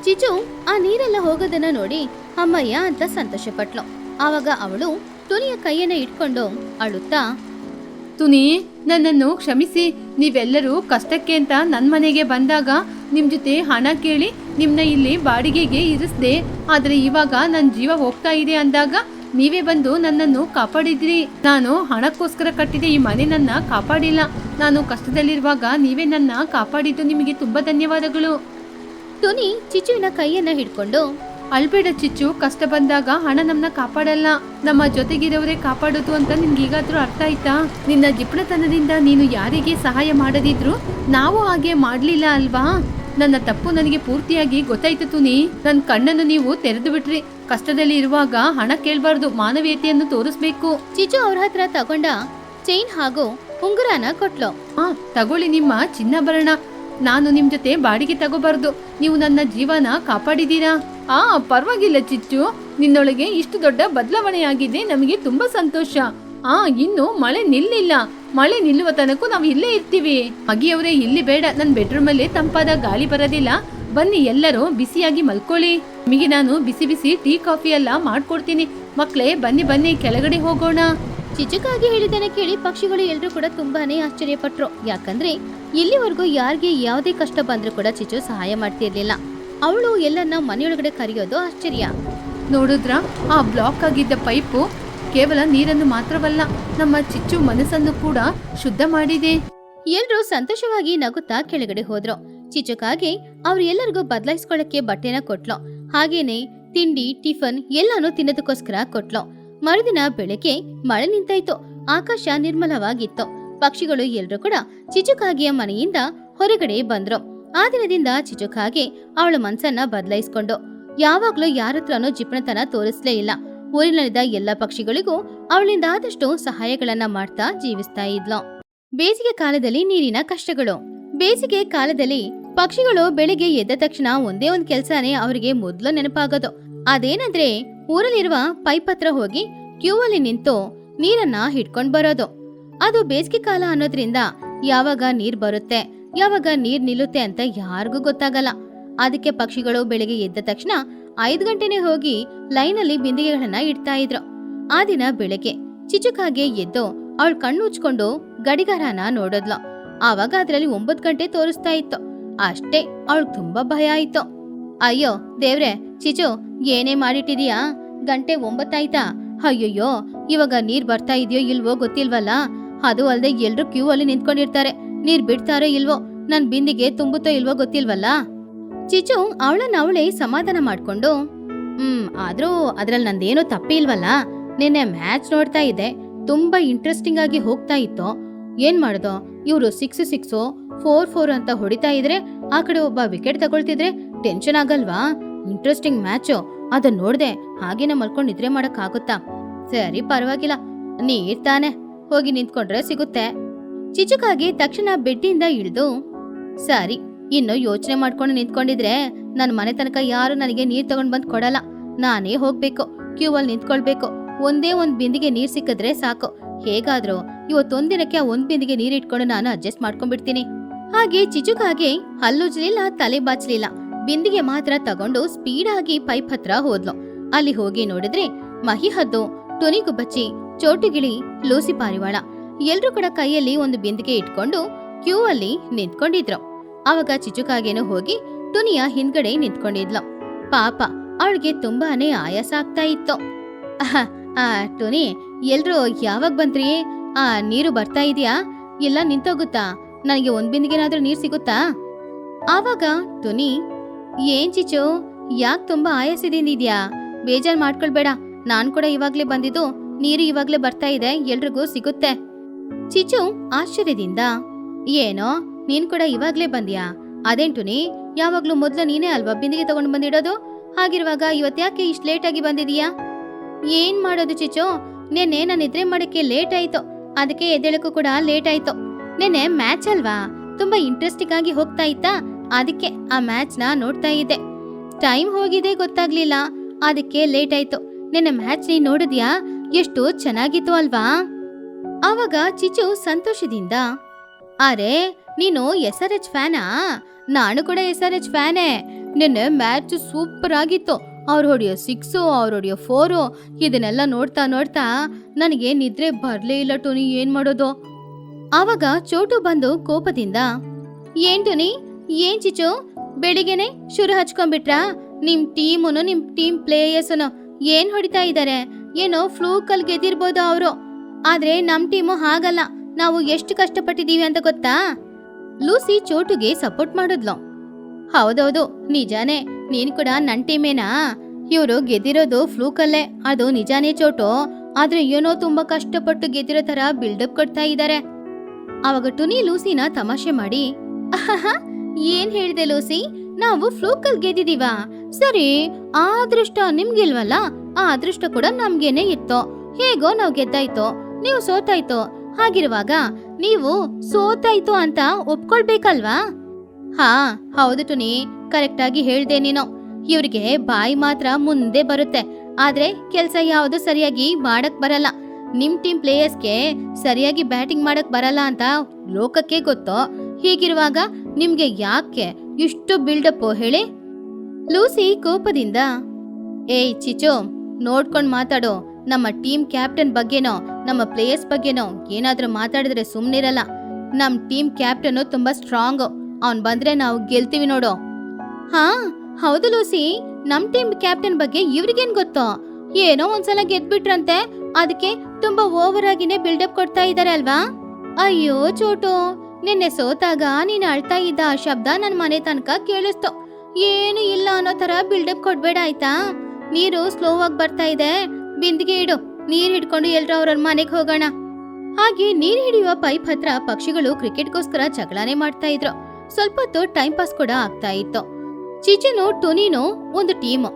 ಚಿಚು ಆ ನೀರೆಲ್ಲ ಹೋಗೋದನ್ನ ನೋಡಿ ಅಮ್ಮಯ್ಯ ಅಂತ ಸಂತೋಷ ಪಟ್ಲು. ಆವಾಗ ಅವಳು ಟುನಿಯ ಕೈಯನ್ನ ಇಟ್ಕೊಂಡು ಅಳುತ್ತಾ, ತುನಿ, ನನ್ನನ್ನು ಕ್ಷಮಿಸಿ. ನೀವೆಲ್ಲರೂ ಕಷ್ಟಕ್ಕೆ ಅಂತ ನನ್ನ ಮನೆಗೆ ಬಂದಾಗ ನಿಮ್ ಜೊತೆ ಹಣ ಕೇಳಿ ನಿಮ್ನ ಇಲ್ಲಿ ಬಾಡಿಗೆಗೆ ಇರಿಸ್ದೆ. ಆದ್ರೆ ಇವಾಗ ನನ್ನ ಜೀವ ಹೋಗ್ತಾ ಇದೆ ಅಂದಾಗ ನೀವೇ ಬಂದು ನನ್ನನ್ನು ಕಾಪಾಡಿದ್ರಿ. ನಾನು ಹಣಕ್ಕೋಸ್ಕರ ಕಟ್ಟಿದೆ ಈ ಮನೆ ನನ್ನ ಕಾಪಾಡಿಲ್ಲ. ನಾನು ಕಷ್ಟದಲ್ಲಿರುವಾಗ ನೀವೇ ನನ್ನ ಕಾಪಾಡಿದ್ದು. ನಿಮಗೆ ತುಂಬಾ ಧನ್ಯವಾದಗಳು. ಟುನಿ ಚಿಚುವಿನ ಕೈಯನ್ನ ಹಿಡ್ಕೊಂಡು, ಅಳ್ಬೇಡ ಚಿಚ್ಚು, ಕಷ್ಟ ಬಂದಾಗ ಹಣ ನಮ್ಮನ್ನ ಕಾಪಾಡಲ್ಲ, ನಮ್ಮ ಜೊತೆಗಿರೋರೇ ಕಾಪಾಡೋದು ಅಂತ ನಿಮ್ಗೆ ಈಗಾದ್ರೂ ಅರ್ಥ ಆಯ್ತಾ? ನಿನ್ನ ಜಿಪಣತನದಿಂದ ನೀನು ಯಾರಿಗೆ ಸಹಾಯ ಮಾಡದಿದ್ರು ನಾವು ಹಾಗೆ ಮಾಡ್ಲಿಲ್ಲ ಅಲ್ವಾ? ನನ್ನ ತಪ್ಪು ನನಗೆ ಪೂರ್ತಿಯಾಗಿ ಗೊತ್ತಾಯ್ತು ತುನಿ. ನನ್ನ ಕಣ್ಣನ್ನು ನೀವು ತೆರೆದು ಬಿಟ್ರಿ. ಕಷ್ಟದಲ್ಲಿ ಇರುವಾಗ ಹಣ ಕೇಳಬಾರ್ದು, ಮಾನವೀಯತೆಯನ್ನು ತೋರಿಸ್ಬೇಕು. ಚಿಚು ಅವ್ರ ಹತ್ರ ತಗೊಂಡ ಚೈನ್ ಹಾಗೂ ಉಂಗುರನ ಕೊಟ್ಲು. ತಗೊಳ್ಳಿ ನಿಮ್ಮ ಚಿನ್ನಾಭರಣ. ನಾನು ನಿಮ್ ಜೊತೆ ಬಾಡಿಗೆ ತಗೋಬಾರ್ದು. ನೀವು ನನ್ನ ಜೀವನ ಕಾಪಾಡಿದೀರಾ. ಪರವಾಗಿಲ್ಲ ಚಿಚ್ಚು, ನಿನ್ನೊಳಗೆ ಇಷ್ಟು ದೊಡ್ಡ ಬದಲಾವಣೆಯಾಗಿದೆ, ನಮಗೆ ತುಂಬಾ ಸಂತೋಷ. ಇನ್ನು ಮಳೆ ನಿಲ್ಲಿಲ್ಲ. ಮಳೆ ನಿಲ್ಲುವ ತನಕ ನಾವು ಇಲ್ಲೇ ಇರ್ತೀವಿ. ಮಗಿಯವರೇ, ಇಲ್ಲಿ ಬೇಡ, ನನ್ನ ಬೆಡ್ರೂಮ್ ಅಲ್ಲಿ ತಂಪಾದ ಗಾಳಿ ಬರೋದಿಲ್ಲ. ಬನ್ನಿ ಎಲ್ಲರೂ ಬಿಸಿಯಾಗಿ ಮಲ್ಕೊಳ್ಳಿ. ನಿಮಗೆ ನಾನು ಬಿಸಿ ಬಿಸಿ ಟೀ ಕಾಫಿ ಎಲ್ಲ ಮಾಡ್ಕೊಡ್ತೀನಿ. ಮಕ್ಳೇ ಬನ್ನಿ ಬನ್ನಿ, ಕೆಳಗಡೆ ಹೋಗೋಣ. ಚಿಚುಕಾಗಿ ಹೇಳಿದನ್ನ ಕೇಳಿ ಪಕ್ಷಿಗಳು ಎಲ್ರೂ ಕೂಡ ತುಂಬಾನೇ ಆಶ್ಚರ್ಯಪಟ್ರು. ಯಾಕಂದ್ರೆ ಇಲ್ಲಿವರೆಗೂ ಯಾರಿಗೆ ಯಾವುದೇ ಕಷ್ಟ ಬಂದ್ರೂ ಕೂಡ ಚಿಚು ಸಹಾಯ ಮಾಡ್ತಿರ್ಲಿಲ್ಲ. ಅವಳು ಎಲ್ಲನ್ನ ಮನೆಯೊಳಗಡೆ ಕರೆಯೋದು ಆಶ್ಚರ್ಯ. ನೋಡಿದ್ರ, ಆ ಬ್ಲಾಕ್ ಆಗಿದ್ದ ಪೈಪು ಕೇವಲ ನೀರನ್ನು ಮಾತ್ರವಲ್ಲ, ನಮ್ಮ ಚಿಚ್ಚು ಮನಸ್ಸನ್ನು ಕೂಡ ಶುದ್ಧ ಮಾಡಿದೆ. ಎಲ್ರೂ ಸಂತೋಷವಾಗಿ ನಗುತ್ತಾ ಕೆಳಗಡೆ ಹೋದ್ರು. ಚಿಚುಕಾಗೆ ಅವ್ರು ಎಲ್ಲರಿಗೂ ಬದಲಾಯಿಸ್ಕೊಳ್ಳಕ್ಕೆ ಬಟ್ಟೆನ ಕೊಟ್ಲು. ಹಾಗೇನೆ ತಿಂಡಿ ಟಿಫನ್ ಎಲ್ಲಾನು ತಿನ್ನೋದಕ್ಕೋಸ್ಕರ ಕೊಟ್ಲು. ಮರುದಿನ ಬೆಳಗ್ಗೆ ಮಳೆ ನಿಂತಾಯ್ತು. ಆಕಾಶ ನಿರ್ಮಲವಾಗಿತ್ತು. ಪಕ್ಷಿಗಳು ಎಲ್ರೂ ಕೂಡ ಚಿಚುಕಾಗಿಯ ಮನೆಯಿಂದ ಹೊರಗಡೆ ಬಂದ್ರು. ಆ ದಿನದಿಂದ ಚಿಚುಕಾಗೆ ಅವಳ ಮನ್ಸನ್ನ ಬದಲಾಯಿಸ್ಕೊಂಡು ಯಾವಾಗ್ಲೂ ಯಾರತ್ರನೂ ಜಿಪಣತನ ತೋರಿಸ್ಲೇ ಇಲ್ಲ. ಊರಿನಲ್ಲಿದ್ದ ಎಲ್ಲ ಪಕ್ಷಿಗಳಿಗೂ ಅವಳಿಂದ ಆದಷ್ಟು ಸಹಾಯಗಳನ್ನ ಮಾಡ್ತಾ ಜೀವಿಸ್ತಾ ಇದ್ಲು. ಬೇಸಿಗೆ ಕಾಲದಲ್ಲಿ ನೀರಿನ ಕಷ್ಟಗಳು. ಬೇಸಿಗೆ ಕಾಲದಲ್ಲಿ ಪಕ್ಷಿಗಳು ಬೆಳಿಗ್ಗೆ ಎದ್ದ ತಕ್ಷಣ ಒಂದೇ ಒಂದ್ ಕೆಲ್ಸನೇ ಅವರಿಗೆ ಮೊದ್ಲು ನೆನಪಾಗೋದು. ಅದೇನಂದ್ರೆ ಊರಲ್ಲಿರುವ ಪೈಪ್ ಹತ್ರ ಹೋಗಿ ಕ್ಯೂ ಅಲ್ಲಿ ನಿಂತು ನೀರನ್ನ ಹಿಡ್ಕೊಂಡ್ ಬರೋದು. ಅದು ಬೇಸಿಗೆ ಕಾಲ ಅನ್ನೋದ್ರಿಂದ ಯಾವಾಗ ನೀರ್ ಬರುತ್ತೆ ಯಾವಾಗ ನೀರ್ ನಿಲ್ಲುತ್ತೆ ಅಂತ ಯಾರಿಗೂ ಗೊತ್ತಾಗಲ್ಲ. ಅದಕ್ಕೆ ಪಕ್ಷಿಗಳು ಬೆಳಿಗ್ಗೆ ಎದ್ದ ತಕ್ಷಣ 5 ಗಂಟೆನೆ ಹೋಗಿ ಲೈನಲ್ಲಿ ಬಿಂದಿಗೆಗಳನ್ನ ಇಡ್ತಾ ಇದ್ರು. ಆ ದಿನ ಬೆಳಗ್ಗೆ ಚಿಚುಕಾಗೆ ಎದ್ದು ಅವಳು ಕಣ್ಣು ಉಚ್ಕೊಂಡು ಗಡಿಗಾರನ ನೋಡಿದ್ಲು. ಆವಾಗ ಅದ್ರಲ್ಲಿ 9 ಗಂಟೆ ತೋರಿಸ್ತಾ ಇತ್ತು. ಅಷ್ಟೇ ಅವಳು ತುಂಬಾ ಭಯ ಆಯ್ತು. ಅಯ್ಯೋ ದೇವ್ರೆ, ಚಿಚು ಏನೇ ಮಾಡಿಟ್ಟಿದೀಯಾ? ಗಂಟೆ 9 ಆಯ್ತಾ? ಅಯ್ಯಯ್ಯೋ, ಇವಾಗ ನೀರ್ ಬರ್ತಾ ಇದೆಯೋ ಇಲ್ವೋ ಗೊತ್ತಿಲ್ವಲ್ಲ. ಅದು ಅಲ್ದೆ ಎಲ್ರು ಕ್ಯೂ ಅಲ್ಲಿ ನಿಂತ್ಕೊಂಡಿರ್ತಾರೆ. ನೀರ್ ಬಿಡ್ತಾರೋ ಇಲ್ವೋ, ನನ್ ಬಿಂದಿಗೆ ತುಂಬುತ್ತೋ ಇಲ್ವೋ ಗೊತ್ತಿಲ್ವಲ್ಲ. ಚಿಚು ಅವಳೇ ಸಮಾಧಾನ ಮಾಡ್ಕೊಂಡು, ಆದ್ರೂ ಅದ್ರಲ್ಲಿ ನಂದೇನೋ ತಪ್ಪಿಲ್ವಲ್ಲ. ನಿನ್ನೆ ಮ್ಯಾಚ್ ನೋಡ್ತಾ ಇದ್ದೆ, ತುಂಬಾ ಇಂಟ್ರೆಸ್ಟಿಂಗ್ ಆಗಿ ಹೋಗ್ತಾ ಇತ್ತು. ಏನ್ ಮಾಡೋದು, ಇವ್ರು 6 4 ಅಂತ ಹೊಡಿತಾ ಇದ್ರೆ ಆ ಕಡೆ ಒಬ್ಬ ವಿಕೆಟ್ ತಗೊಳ್ತಿದ್ರೆ ಟೆನ್ಷನ್ ಆಗಲ್ವಾ? ಇಂಟ್ರೆಸ್ಟಿಂಗ್ ಮ್ಯಾಚು, ಅದನ್ನ ನೋಡ್ದೆ ಹಾಗೇನೆ ಮಲ್ಕೊಂಡ್ ನಿದ್ರೆ ಮಾಡಕ್ ಆಗುತ್ತಾ? ಸರಿ ಪರವಾಗಿಲ್ಲ, ನೀರ್ ತಾನೆ, ಹೋಗಿ ನಿಂತ್ಕೊಂಡ್ರೆ ಸಿಗುತ್ತೆ. ಚಿಚುಕಾಗಿ ತಕ್ಷಣ ಬೆಡ್ಡಿಂದ ಇಳಿದು, ಸರಿ ಇನ್ನು ಯೋಚನೆ ಮಾಡ್ಕೊಂಡು ನಿಂತ್ಕೊಂಡಿದ್ರೆ ನನ್ ಮನೆ ತನಕ ಯಾರು ನನಗೆ ನೀರ್ ತಗೊಂಡ್ ಬಂದ್ ಕೊಡಲ್ಲ. ನಾನೇ ಹೋಗ್ಬೇಕು, ಕ್ಯೂ ಅಲ್ಲಿ ನಿಂತ್ಕೊಳ್ಬೇಕು. ಒಂದೇ ಒಂದ್ ಬಿಂದಿಗೆ ನೀರ್ ಸಿಕ್ಕಿದ್ರೆ ಸಾಕು. ಹೇಗಾದ್ರೂ ಇವತ್ತೊಂದಿನಕ್ಕೆ ಆ ಒಂದ್ ಬಿಂದಿಗೆ ನೀರ್ ಇಟ್ಕೊಂಡು ನಾನು ಅಡ್ಜಸ್ಟ್ ಮಾಡ್ಕೊಂಡ್ಬಿಡ್ತೀನಿ. ಹಾಗೆ ಚಿಚುಕಾಗೆ ಹಲ್ಲುಜ್ಲಿಲ್ಲ, ತಲೆ ಬಾಚ್ಲಿಲ್ಲ. ಬಿಂದಿಗೆ ಮಾತ್ರ ತಗೊಂಡು ಸ್ಪೀಡಾಗಿ ಪೈಪ್ ಹತ್ರ ಹೋದ್ಲು. ಅಲ್ಲಿ ಹೋಗಿ ನೋಡಿದ್ರೆ ಮಹಿಹದ್ದು, ಟುನಿ ಗುಬ್ಬಚ್ಚಿ, ಚೋಟುಗಿಳಿ, ಲೂಸಿ ಪಾರಿವಾಳ ಎಲ್ರೂ ಕೂಡ ಕೈಯಲ್ಲಿ ಒಂದು ಬಿಂದಿಗೆ ಇಟ್ಕೊಂಡು ಕ್ಯೂ ಅಲ್ಲಿ ನಿಂತ್ಕೊಂಡಿದ್ರು. ಆವಾಗ ಚಿಚುಕಾಗೇನು ಹೋಗಿ ಟುನಿಯ ಹಿಂದ್ಗಡೆ ನಿಂತ್ಕೊಂಡಿದ್ಲು. ಪಾಪ ಅವಳಿಗೆ ತುಂಬಾನೇ ಆಯಾಸ ಆಗ್ತಾ ಇತ್ತು. ಟುನಿ, ಎಲ್ರು ಯಾವಾಗ ಬಂದ್ರಿ? ನೀರು ಬರ್ತಾ ಇದೆಯಾ? ಇಲ್ಲ ನಿಂತೋಗುತ್ತಾ? ನನಗೆ ಒಂದ್ ಬಿಂದಿಗೆನಾದ್ರೂ ನೀರ್ ಸಿಗುತ್ತಾ? ಆವಾಗ ಟುನಿ, ಏನ್ ಚಿಚು, ಯಾಕೆ ತುಂಬಾ ಆಯಾಸದಿಂದಿದ್ಯಾ? ಬೇಜಾರ್ ಮಾಡ್ಕೊಳ್ಬೇಡ, ನಾನ್ ಕೂಡ ಇವಾಗ್ಲೇ ಬಂದಿದ್ದು, ನೀರು ಇವಾಗ್ಲೇ ಬರ್ತಾ ಇದೆ, ಎಲ್ರಿಗೂ ಸಿಗುತ್ತೆ. ಚಿಚು ಆಶ್ಚರ್ಯದಿಂದ, ಏನೋ ನೀನ್ ಕೂಡ ಇವಾಗ್ಲೇ ಬಂದ್ಯಾ? ಅದೇನ್ ಟುನಿ, ಯಾವಾಗ್ಲೂ ಮೊದ್ಲು ನೀನೇ ಅಲ್ವಾ ಬಿಂದಿಗೆ ತಗೊಂಡು ಬಂದಿಡೋದು? ಹಾಗಿರುವಾಗ ಇವತ್ತ್ಯಾಕೆ ಇಷ್ಟು ಲೇಟ್ ಆಗಿ ಬಂದಿದೀಯಾ? ಏನ್ ಮಾಡೋದು ಚಿಚು, ನೆನ್ನೆ ನಾನು ನಿದ್ರೆ ಮಾಡಕ್ಕೆ ಲೇಟ್ ಆಯ್ತು, ಅದಕ್ಕೆ ಎದ್ದೇಳಕ್ಕೂ ಕೂಡ ಲೇಟ್ ಆಯ್ತು. ನೆನ್ನೆ ಮ್ಯಾಚ್ ಅಲ್ವಾ, ತುಂಬಾ ಇಂಟ್ರೆಸ್ಟಿಂಗ್ ಆಗಿ ಹೋಗ್ತಾ ಇತ್ತಾ, ಅದಕ್ಕೆ ಆ ಮ್ಯಾಚ್ ನ ನೋಡ್ತಾ ಇದ್ದೆ. ಟೈಮ್ ಹೋಗಿದೆ ಗೊತ್ತಾಗ್ಲಿಲ್ಲ, ಅದಕ್ಕೆ ಲೇಟ್ ಆಯ್ತು. ನೆನ್ನೆ ಮ್ಯಾಚ್ ನೀನ್ ನೋಡಿದ್ಯಾ? ಎಷ್ಟು ಚೆನ್ನಾಗಿತ್ತು ಅಲ್ವಾ? ಆವಾಗ ಚಿಚು ಸಂತೋಷದಿಂದ, ಅರೆ ನೀನು SRH ಫ್ಯಾನಾ? ನಾನು ಕೂಡ SRH ಫ್ಯಾನೇ. ನಿನ್ನೆ ಮ್ಯಾಚ್ ಸೂಪರ್ ಆಗಿತ್ತು. ಅವ್ರು ಹೊಡೆಯೋ 6, ಅವ್ರು ಹೊಡೆಯೋ 4 ಇದನ್ನೆಲ್ಲ ನೋಡ್ತಾ ನೋಡ್ತಾ ನನಗೆ ನಿದ್ರೆ ಬರ್ಲೇ ಇಲ್ಲ ಟೋನಿ, ಏನ್ ಮಾಡೋದು? ಆವಾಗ ಚೋಟು ಬಂದು ಕೋಪದಿಂದ, ಏನ್ ಟೋನಿ, ಏನ್ ಚಿಚು, ಬೆಳಿಗ್ಗೆನೆ ಶುರು ಹಚ್ಕೊಂಡ್ಬಿಟ್ರಾ? ನಿಮ್ ಟೀಮ್ ಪ್ಲೇಯರ್ಸ್ನು ಏನ್ ಹೊಡಿತಾ ಇದ್ದಾರೆ? ಏನೋ ಫ್ಲೂಕಲ್ ಗೆದ್ದಿರ್ಬೋದು ಅವರು, ಆದ್ರೆ ನಮ್ ಟೀಮು ಹಾಗಲ್ಲ. ನಾವು ಎಷ್ಟು ಕಷ್ಟಪಟ್ಟಿದೀವಿ ಅಂತ ಗೊತ್ತಾ? ಲೂಸಿ ಚೋಟುಗೆ ಸಪೋರ್ಟ್ ಮಾಡಿದ್ಲು. ಹೌದೌದು ನಿಜಾನೇ, ನೀನ್ ಕೂಡ ನನ್ ಟೀಮೇನಾ? ಇವ್ರು ಗೆದ್ದಿರೋದು ಫ್ಲೂಕಲ್ಲೇ, ಅದು ನಿಜಾನೇ ಚೋಟು, ಆದ್ರೆ ಏನೋ ತುಂಬಾ ಕಷ್ಟಪಟ್ಟು ಗೆದ್ದಿರೋ ತರ ಬಿಲ್ಡಪ್ ಕೊಡ್ತಾ ಇದ್ದಾರೆ. ಅವಾಗ ಟುನಿ ಲೂಸಿನ ತಮಾಷೆ ಮಾಡಿ, ಏನ್ ಹೇಳ್ದೆ ಲೂಸಿ, ನಾವು ಫ್ಲೂಕಲ್ ಗೆದ್ದಿದೀವ ಸರಿ, ಆ ಅದೃಷ್ಟ ನಿಮ್ಗಿಲ್ವಲ್ಲ, ಆ ಅದೃಷ್ಟ ಕೂಡ ನಮ್ಗೇನೆ ಇತ್ತು. ಹೇಗೋ ನಾವ್ ಗೆದ್ದಾಯ್ತು, ನೀವು ಸೋತಾಯ್ತು. ಹಾಗಿರುವಾಗ ನೀವು ಸೋತಾಯ್ತು ಅಂತ ಒಪ್ಕೊಳ್ಬೇಕಲ್ವಾ? ಹಾ ಹೌದು ಟುನಿ, ಕರೆಕ್ಟ್ ಆಗಿ ಹೇಳ್ದೆ ನೀನು. ಇವ್ರಿಗೆ ಬಾಯಿ ಮಾತ್ರ ಮುಂದೆ ಬರುತ್ತೆ, ಆದ್ರೆ ಕೆಲ್ಸ ಯಾವುದು ಸರಿಯಾಗಿ ಮಾಡಕ್ ಬರಲ್ಲ. ನಿಮ್ ಟೀಮ್ ಪ್ಲೇಯರ್ಸ್ಗೆ ಸರಿಯಾಗಿ ಬ್ಯಾಟಿಂಗ್ ಮಾಡಕ್ ಬರಲ್ಲ ಅಂತ ಲೋಕಕ್ಕೆ ಗೊತ್ತು. ಹೀಗಿರುವಾಗ ನಿಮ್ಗೆ ಯಾಕೆ ಇಷ್ಟು ಬಿಲ್ಡಪ್ ಹೇಳಿ? ಲೂಸಿ ಕೋಪದಿಂದ, ಏಯ್ ಚಿಚು, ನೋಡ್ಕೊಂಡ್ ಮಾತಾಡು. ನಮ್ಮ ಟೀಮ್ ಕ್ಯಾಪ್ಟನ್ ಬಗ್ಗೆನೋ ನಮ್ಮ ಪ್ಲೇಯರ್ಸ್ ಬಗ್ಗೆನೋ ಏನಾದ್ರೂ ಮಾತಾಡಿದ್ರೆ ಸುಮ್ನಿರಲ್ಲ. ನಮ್ ಟೀಮ್ ಕ್ಯಾಪ್ಟನ್ ತುಂಬಾ ಸ್ಟ್ರಾಂಗ್, ಅವ್ನ್ ಬಂದ್ರೆ ನಾವು ಗೆಲ್ತೀವಿ ನೋಡು. ಹಾ ಹೌದು ಲೂಸಿ, ನಮ್ ಟೀಮ್ ಕ್ಯಾಪ್ಟನ್ ಬಗ್ಗೆ ಇವ್ರಿಗೇನ್ ಗೊತ್ತೋ? ಏನೋ ಒಂದ್ಸಲ ಗೆದ್ಬಿಟ್ರಂತೆ, ಅದಕ್ಕೆ ತುಂಬಾ ಓವರ್ ಆಗಿನೇ ಬಿಲ್ಡಪ್ ಕೊಡ್ತಾ ಇದಾರೆ ಅಲ್ವಾ? ಅಯ್ಯೋ ಚೋಟು, ನಿನ್ನೆ ಸೋತಾಗ ನೀನ್ ಅಳ್ತಾ ಇದ್ದ ಆ ಶಬ್ದ ನನ್ ಮನೆ ತನಕ ಕೇಳಿಸ್ತು. ಏನು ಇಲ್ಲ ಅನ್ನೋ ತರ ಬಿಲ್ಡಪ್ ಕೊಡ್ಬೇಡ ಆಯ್ತಾ? ನೀರು ಸ್ಲೋ ಆಗಿ ಬರ್ತಾ ಇದೆ, ಬಿಂದಿಗೆ ಇಡು, ನೀರ್ ಹಿಡ್ಕೊಂಡು ಎಲ್ರು ಅವ್ರವ್ರ ಮನೆಗೆ ಹೋಗೋಣ. ಹಾಗೆ ನೀರ್ ಹಿಡಿಯುವ ಪೈಪ್ ಹತ್ರ ಪಕ್ಷಿಗಳು ಕ್ರಿಕೆಟ್ಗೋಸ್ಕರ ಜಗಳಾನೆ ಮಾಡ್ತಾ ಇದ್ರು. ಸ್ವಲ್ಪ ಹೊತ್ತು ಟೈಮ್ ಪಾಸ್ ಕೂಡ ಆಗ್ತಾ ಇತ್ತು. ಚಿಚುನು ಟುನಿನು ಒಂದು ಟೀಮು,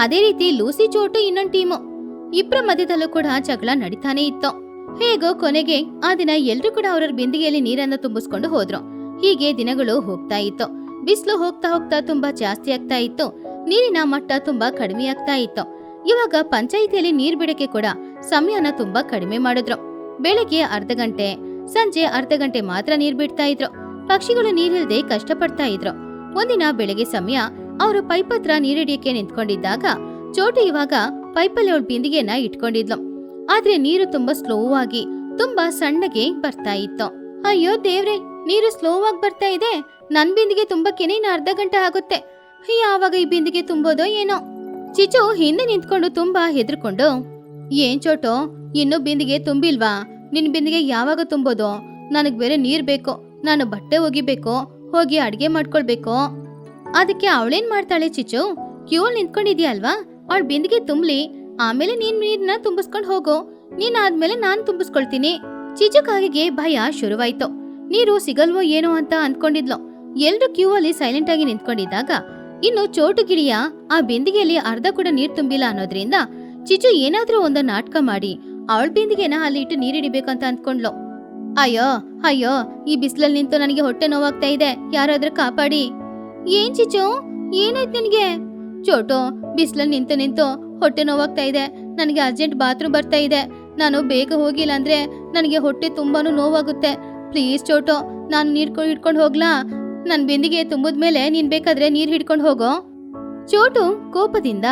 ಅದೇ ರೀತಿ ಲೂಸಿ ಚೋಟು ಇನ್ನೊಂದು ಟೀಮು. ಇಬ್ರ ಮಧ್ಯದಲ್ಲೂ ಕೂಡ ಜಗಳ ನಡೀತಾನೆ ಇತ್ತು. ಹೇಗೋ ಕೊನೆಗೆ ಆ ದಿನ ಎಲ್ರು ಕೂಡ ಅವ್ರವ್ರ ಬಿಂದಿಗೆಯಲ್ಲಿ ನೀರನ್ನ ತುಂಬಿಸ್ಕೊಂಡು ಹೋದ್ರು. ಹೀಗೆ ದಿನಗಳು ಹೋಗ್ತಾ ಇತ್ತು. ಬಿಸಿಲು ಹೋಗ್ತಾ ಹೋಗ್ತಾ ತುಂಬಾ ಜಾಸ್ತಿ ಆಗ್ತಾ ಇತ್ತು. ನೀರಿನ ಮಟ್ಟ ತುಂಬಾ ಕಡಿಮೆ ಆಗ್ತಾ ಇತ್ತು. ಇವಾಗ ಪಂಚಾಯಿತಿಯಲ್ಲಿ ನೀರ್ ಬಿಡಕ್ಕೆ ಕೂಡ ಸಮಯನ ತುಂಬಾ ಕಡಿಮೆ ಮಾಡಿದ್ರು. ಬೆಳಗ್ಗೆ ಅರ್ಧ ಗಂಟೆ, ಸಂಜೆ ಅರ್ಧ ಗಂಟೆ ಮಾತ್ರ ನೀರ್ ಬಿಡ್ತಾ ಇದ್ರು. ಪಕ್ಷಿಗಳು ನೀರಿಲ್ದೆ ಕಷ್ಟಪಡ್ತಾ ಇದ್ರು. ಒಂದಿನ ಬೆಳಗ್ಗೆ ಸಮಯ ಅವರು ಪೈಪ್ ಹತ್ರ ನೀರಿಡಿಯಕ್ಕೆ ನಿಂತ್ಕೊಂಡಿದ್ದಾಗ ಚೋಟು ಇವಾಗ ಪೈಪಲ್ಲಿ ಅವಳ ಬಿಂದಿಗೆನ ಇಟ್ಕೊಂಡಿದ್ಲು. ಆದ್ರೆ ನೀರು ತುಂಬಾ ಸ್ಲೋ ಆಗಿ ತುಂಬಾ ಸಣ್ಣಗೆ ಬರ್ತಾ ಇತ್ತು. ಅಯ್ಯೋ ದೇವ್ರೆ, ನೀರು ಸ್ಲೋ ಆಗಿ ಬರ್ತಾ ಇದೆ, ನನ್ ಬಿಂದಿಗೆ ತುಂಬಕ್ಕೆನೆ ಇನ್ನು ಅರ್ಧ ಗಂಟೆ ಆಗುತ್ತೆ. ಯಾವಾಗ ಈ ಬಿಂದಿಗೆ ತುಂಬೋದೋ ಏನೋ? ಚಿಚು ಹಿಂದೆ ನಿಂತ್ಕೊಂಡು ತುಂಬಾ ಹೆದರ್ಕೊಂಡು, ಏನ್ ಚೋಟು, ಇನ್ನು ಬಿಂದಿಗೆ ತುಂಬಿಲ್ವಾ? ನಿನ್ ಬಿಂದಿಗೆ ಯಾವಾಗ ತುಂಬೋದು? ನನಗ್ ಬೇರೆ ನೀರ್ ಬೇಕು, ನಾನು ಬಟ್ಟೆ ಒಗಿಬೇಕು, ಹೋಗಿ ಅಡ್ಗೆ ಮಾಡ್ಕೊಳ್ಬೇಕು. ಅದಕ್ಕೆ ಅವಳೇನ್ ಮಾಡ್ತಾಳೆ ಚಿಚು, ಕ್ಯೂ ನಿಂತ್ಕೊಂಡಿದ್ಯಾ ಅಲ್ವಾ, ಅವಳ ಬಿಂದಿಗೆ ತುಂಬ್ಲಿ, ಆಮೇಲೆ ನೀನ್ ನೀರ್ನ ತುಂಬಿಸ್ಕೊಂಡ್ ಹೋಗು, ನೀನ್ ಆದ್ಮೇಲೆ ನಾನ್ ತುಂಬಿಸ್ಕೊಳ್ತೀನಿ. ಚಿಚು ಕಾಗಿಗೆ ಭಯ ಶುರುವಾಯ್ತು. ನೀರು ಸಿಗಲ್ವೋ ಏನೋ ಅಂತ ಅಂದ್ಕೊಂಡಿದ್ಲು. ಎಲ್ರು ಕ್ಯೂ ಅಲ್ಲಿ ಸೈಲೆಂಟ್ ಆಗಿ ನಿಂತ್ಕೊಂಡಿದ್ದಾಗ ಇನ್ನು ಚೋಟು ಗಿಳಿಯ ಆ ಬಿಂದಿಗೆಯಲ್ಲಿ ಅರ್ಧ ಕೂಡ ನೀರ್ ತುಂಬಿಲ್ಲ ಅನ್ನೋದ್ರಿಂದ ಚಿಚು ಏನಾದ್ರೂ ಒಂದು ನಾಟಕ ಮಾಡಿ ಅವಳ ಬಿಂದಿಗೆನ ಅಲ್ಲಿ ಇಟ್ಟು ನೀರಿಡಿಬೇಕಂತ ಅಂದ್ಕೊಂಡ್ಲು. ಅಯ್ಯೋ ಅಯ್ಯೋ, ಈ ಬಿಸಿಲಲ್ಲಿ ನಿಂತು ನನಗೆ ಹೊಟ್ಟೆ ನೋವಾಗ್ತಾ ಇದೆ, ಯಾರಾದ್ರೂ ಕಾಪಾಡಿ. ಏನ್ ಚಿಚು, ಏನಾಯ್ತು ನಿನ್ಗೆ? ಚೋಟು, ಬಿಸಿಲಲ್ಲಿ ನಿಂತು ನಿಂತು ಹೊಟ್ಟೆ ನೋವಾಗ್ತಾ ಇದೆ, ನನಗೆ ಅರ್ಜೆಂಟ್ ಬಾತ್ರೂಮ್ ಬರ್ತಾ ಇದೆ, ನಾನು ಬೇಗ ಹೋಗಿಲ್ಲ ಅಂದ್ರೆ ನನಗೆ ಹೊಟ್ಟೆ ತುಂಬಾನು ನೋವಾಗುತ್ತೆ. ಪ್ಲೀಸ್ ಚೋಟು, ನಾನು ನೀರ್ ಇಟ್ಕೊಂಡು ಹೋಗ್ಲಾ? ನನ್ ಬಿಂದಿಗೆ ತುಂಬಿದ್ಮೇಲೆ ನೀನ್ ಬೇಕಾದ್ರೆ ನೀರ್ ಹಿಡ್ಕೊಂಡು ಹೋಗೋ. ಚೋಟು ಕೋಪದಿಂದ,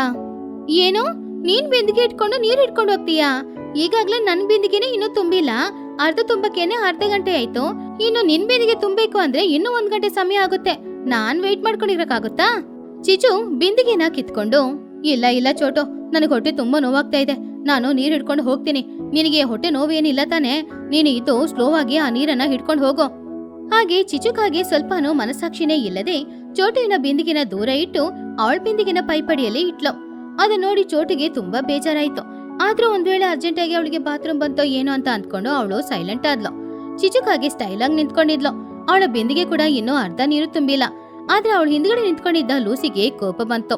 ಏನು ನೀನ್ ಬಿಂದಿಗೆ ಇಟ್ಕೊಂಡು ನೀರ್ ಹಿಡ್ಕೊಂಡು ಹೋಗ್ತೀಯಾ? ಈಗಾಗ್ಲೇ ನನ್ ಬಿಂದಿಗೆನೆ ಇನ್ನೂ ತುಂಬಿಲ್ಲ, ಅರ್ಧ ತುಂಬಕ್ಕೇನೆ ಅರ್ಧ ಗಂಟೆ ಆಯ್ತು. ಇನ್ನು ನಿನ್ ಬಿಂದಿಗೆ ತುಂಬೇಕು ಅಂದ್ರೆ ಇನ್ನೂ 1 ಗಂಟೆ ಸಮಯ ಆಗುತ್ತೆ. ನಾನ್ ವೇಟ್ ಮಾಡ್ಕೊಂಡಿರಕ್ಕಾಗುತ್ತಾ? ಚಿಚು ಬಿಂದಿಗೆನ ಕಿತ್ಕೊಂಡು, ಇಲ್ಲ ಚೋಟು, ನನಗೆ ಹೊಟ್ಟೆ ತುಂಬಾ ನೋವಾಗ್ತಾ ಇದೆ, ನಾನು ನೀರ್ ಹಿಡ್ಕೊಂಡು ಹೋಗ್ತೀನಿ. ನಿನಗೆ ಹೊಟ್ಟೆ ನೋವೇನಿಲ್ಲ ತಾನೆ? ನೀನು ಇದು ಸ್ಲೋ ಆಗಿ ಆ ನೀರನ್ನ ಹಿಡ್ಕೊಂಡು ಹೋಗೋ. ಹಾಗೆ ಚಿಚುಕಾಗೆ ಸ್ವಲ್ಪನೂ ಮನಸ್ಸಾಕ್ಷಿನೇ ಇಲ್ಲದೆ ಚೋಟುವಿನ ಬಿಂದಿಗೆನ ದೂರ ಇಟ್ಟು ಅವಳ ಬಿಂದಿಗೆನ ಪೈಪಡಿಯಲ್ಲಿ ಇಟ್ಲು. ಅದನ್ನ ನೋಡಿ ಚೋಟಿಗೆ ತುಂಬಾ ಬೇಜಾರಾಯ್ತು. ಆದ್ರೂ ಒಂದ್ ವೇಳೆ ಅರ್ಜೆಂಟ್ ಆಗಿ ಅವಳಿಗೆ ಬಾತ್ರೂಮ್ ಬಂತೋ ಏನೋ ಅಂತ ಅಂದ್ಕೊಂಡು ಅವಳು ಸೈಲೆಂಟ್ ಆದ್ಲು. ಚಿಚುಕಾಗೆ ಸ್ಟೈಲ್ ಆಗಿ ನಿಂತ್ಕೊಂಡಿದ್ಲು. ಅವಳ ಬಿಂದಿಗೆ ಕೂಡ ಇನ್ನೂ ಅರ್ಧ ನೀರು ತುಂಬಿಲ್ಲ. ಆದ್ರೆ ಅವಳು ಹಿಂದ್ಗಡೆ ನಿಂತ್ಕೊಂಡಿದ್ದ ಲೂಸಿಗೆ ಕೋಪ ಬಂತು.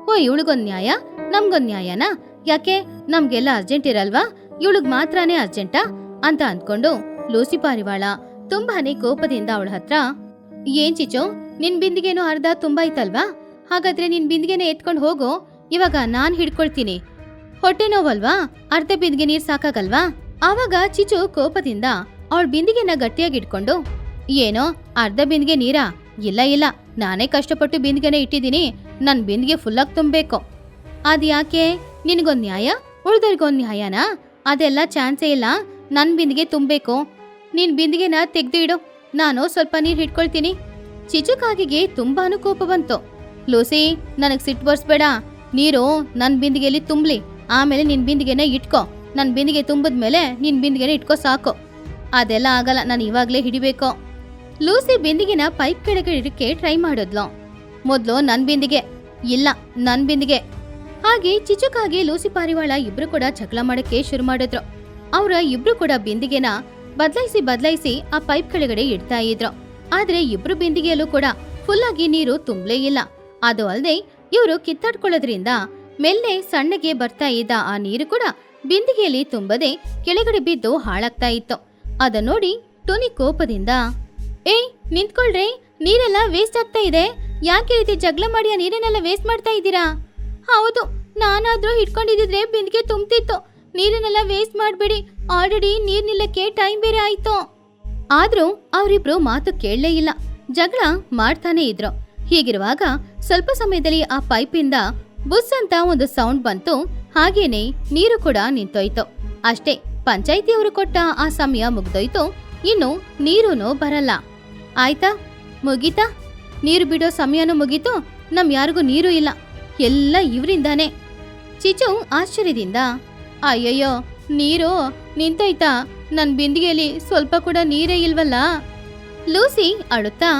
ಓ, ಇವಳಿಗೊಂದ್ ನ್ಯಾಯ, ನಮ್ಗೊಂದ್ ನ್ಯಾಯನಾ? ಯಾಕೆ ನಮ್ಗೆಲ್ಲ ಅರ್ಜೆಂಟ್ ಇರಲ್ವಾ, ಇವಳಿಗ್ ಮಾತ್ರನೇ ಅರ್ಜೆಂಟಾ ಅಂತ ಅಂದ್ಕೊಂಡು ಲೂಸಿ ಪಾರಿವಾಳ ತುಂಬಾನೇ ಕೋಪದಿಂದ ಅವಳ ಹತ್ರ, ಏನ್ ಚಿಚು, ನಿನ್ ಬಿಂದಿಗೆನೂ ಅರ್ಧ ತುಂಬಾಯ್ತಲ್ವಾ? ಹಾಗಾದ್ರೆ ನಿನ್ ಬಿಂದಿಗೆನ ಎತ್ಕೊಂಡು ಹೋಗೋ, ಇವಾಗ ನಾನ್ ಹಿಡ್ಕೊಳ್ತೀನಿ. ಹೊಟ್ಟೆ ನೋವಲ್ವಾ? ಅರ್ಧ ಬಿಂದಿಗೆ ನೀರ್ ಸಾಕಾಗಲ್ವಾ? ಆವಾಗ ಚಿಚು ಕೋಪದಿಂದ ಅವಳ ಬಿಂದಿಗೆನ ಗಟ್ಟಿಯಾಗಿ ಇಟ್ಕೊಂಡು, ಏನೋ ಅರ್ಧ ಬಿಂದಿಗೆ ನೀರಾ? ಇಲ್ಲ, ನಾನೇ ಕಷ್ಟಪಟ್ಟು ಬಿಂದಿಗೆನ ಇಟ್ಟಿದ್ದೀನಿ, ನನ್ ಬಿಂದಿಗೆ ಫುಲ್ಲಾಗಿ ತುಂಬೇಕು. ಅದ್ಯಾಕೆ? ನಿನಗೊಂದ್ ನ್ಯಾಯ, ಉಳ್ದವ್ರಿಗೊಂದ್ ನ್ಯಾಯನಾ? ಅದೆಲ್ಲ ಚಾನ್ಸೇ ಇಲ್ಲ. ನನ್ ಬಿಂದಿಗೆ ತುಂಬೇಕು. ನೀನ್ ಬಿಂದಿಗೆನ ತೆಗ್ದು ಇಡು, ನಾನು ಸ್ವಲ್ಪ ನೀರ್ ಹಿಡ್ಕೊಳ್ತೀನಿ. ಚಿಚುಕಾಗಿಗೆ ತುಂಬಾನು ಕೋಪ ಬಂತು. ಲೂಸಿ, ನನಗ್ ಸಿಟ್ಟು ಬರ್ಸ್ಬೇಡ. ನೀರು ನನ್ ಬಿಂದಿಗೆಯಲ್ಲಿ ತುಂಬ್ಲಿ, ಆಮೇಲೆ ನಿನ್ ಬಿಂದಿಗೆನ ಇಟ್ಕೋ. ನನ್ ಬಿಂದಿಗೆ ತುಂಬಿದ್ಮೇಲೆ ನಿನ್ ಬಿಂದಿಗೆನ ಇಟ್ಕೋ ಸಾಕು. ಅದೆಲ್ಲ ಆಗಲ್ಲ, ನಾನು ಇವಾಗ್ಲೇ ಹಿಡಿಬೇಕು. ಲೂಸಿ ಬಿಂದಿಗೆನ ಪೈಪ್ ಕೆಳಗೆ ಇಡಕ್ಕೆ ಟ್ರೈ ಮಾಡಿದ್ಲು. ಮೊದ್ಲು ನನ್ ಬಿಂದಿಗೆ, ಇಲ್ಲ ನನ್ ಬಿಂದಿಗೆ. ಹಾಗೆ ಚಿಚುಕಾಗಿ ಲೂಸಿ ಪಾರಿವಾಳ ಇಬ್ರು ಕೂಡ ಜಗಳ ಮಾಡಕ್ಕೆ ಶುರು ಮಾಡಿದ್ರು. ಅವ್ರ ಇಬ್ರು ಕೂಡ ಬಿಂದಿಗೆನ ಬದಲಾಯಿಸಿ ಆ ಪೈಪ್ ಕೆಳಗಡೆ ಇಡ್ತಾ ಇದ್ರು. ಆದ್ರೆ ಇಬ್ರು ಬಿಂದಿಗೆಯಲ್ಲೂ ಕೂಡ ಫುಲ್ ಆಗಿ ನೀರು ತುಂಬಲೇ ಇಲ್ಲ. ಅದು ಅಲ್ಲದೆ ಇವರು ಕಿತ್ತಾಡ್ಕೊಳ್ಳೋದ್ರಿಂದ ಮೆಲ್ಲೆ ಸಣ್ಣಗೆ ಬರ್ತಾ ಇದ್ದ ಆ ನೀರು ಕೂಡ ಬಿಂದಿಗೆಯಲ್ಲಿ ತುಂಬದೆ ಕೆಳಗಡೆ ಬಿದ್ದು ಹಾಳಾಗ್ತಾ ಇತ್ತು. ಅದ ನೋಡಿ ಟೋನಿ ಕೋಪದಿಂದ, ಏಯ್ ನಿಂತ್ಕೊಳ್ರಿ, ನೀರೆಲ್ಲ ವೇಸ್ಟ್ ಆಗ್ತಾ ಇದೆ. ಯಾಕೆ ರೀತಿ ಜಗಳ ಮಾಡಿ ಆ ನೀರನ್ನೆಲ್ಲ ವೇಸ್ಟ್ ಮಾಡ್ತಾ ಇದ್ದೀರಾ? ಹೌದು, ನಾನಾದ್ರೂ ಹಿಡ್ಕೊಂಡಿದ್ರೆ ಬಿಂದಿಗೆ ತುಂಬ್ತಿತ್ತು. ನೀರನ್ನೆಲ್ಲ ವೇಸ್ಟ್ ಮಾಡ್ಬೇಡಿ, ಆಲ್ರೆಡಿ ನೀರ್ ನಿಲ್ಲಕ್ಕೆ ಟೈಮ್ ಬೇರೆ ಆಯ್ತು. ಆದ್ರೂ ಅವರಿಬ್ರು ಮಾತು ಕೇಳಲೇ ಇಲ್ಲ, ಜಗಳ ಮಾಡ್ತಾನೆ ಇದ್ರು. ಹೀಗಿರುವಾಗ ಸ್ವಲ್ಪ ಸಮಯದಲ್ಲಿ ಆ ಪೈಪಿಂದ ಬುಸ್ ಅಂತ ಒಂದು ಸೌಂಡ್ ಬಂತು. ಹಾಗೇನೆ ನೀರು ಕೂಡ ನಿಂತೋಯ್ತು. ಅಷ್ಟೇ, ಪಂಚಾಯಿತಿಯವರು ಕೊಟ್ಟ ಆ ಸಮಯ ಮುಗ್ದೋಯ್ತು. ಇನ್ನು ನೀರುನು ಬರಲ್ಲ. ಆಯ್ತಾ, ಮುಗೀತಾ? ನೀರು ಬಿಡೋ ಸಮಯನೂ ಮುಗೀತು, ನಮ್ ಯಾರಿಗೂ ನೀರು ಇಲ್ಲ, ಎಲ್ಲ ಇವರಿಂದಾನೆ. ಚಿಚು ಆಶ್ಚರ್ಯದಿಂದ, ಅಯ್ಯಯ್ಯೋ, ನೀರು ನಿಂತೋಯ್ತಾ? ನನ್ ಬಿಂದಿಗೆಯಲ್ಲಿ ಸ್ವಲ್ಪ ಕೂಡ ನೀರೇ ಇಲ್ವಲ್ಲ. ಲೂಸಿ ಅಳುತ್ತಾ,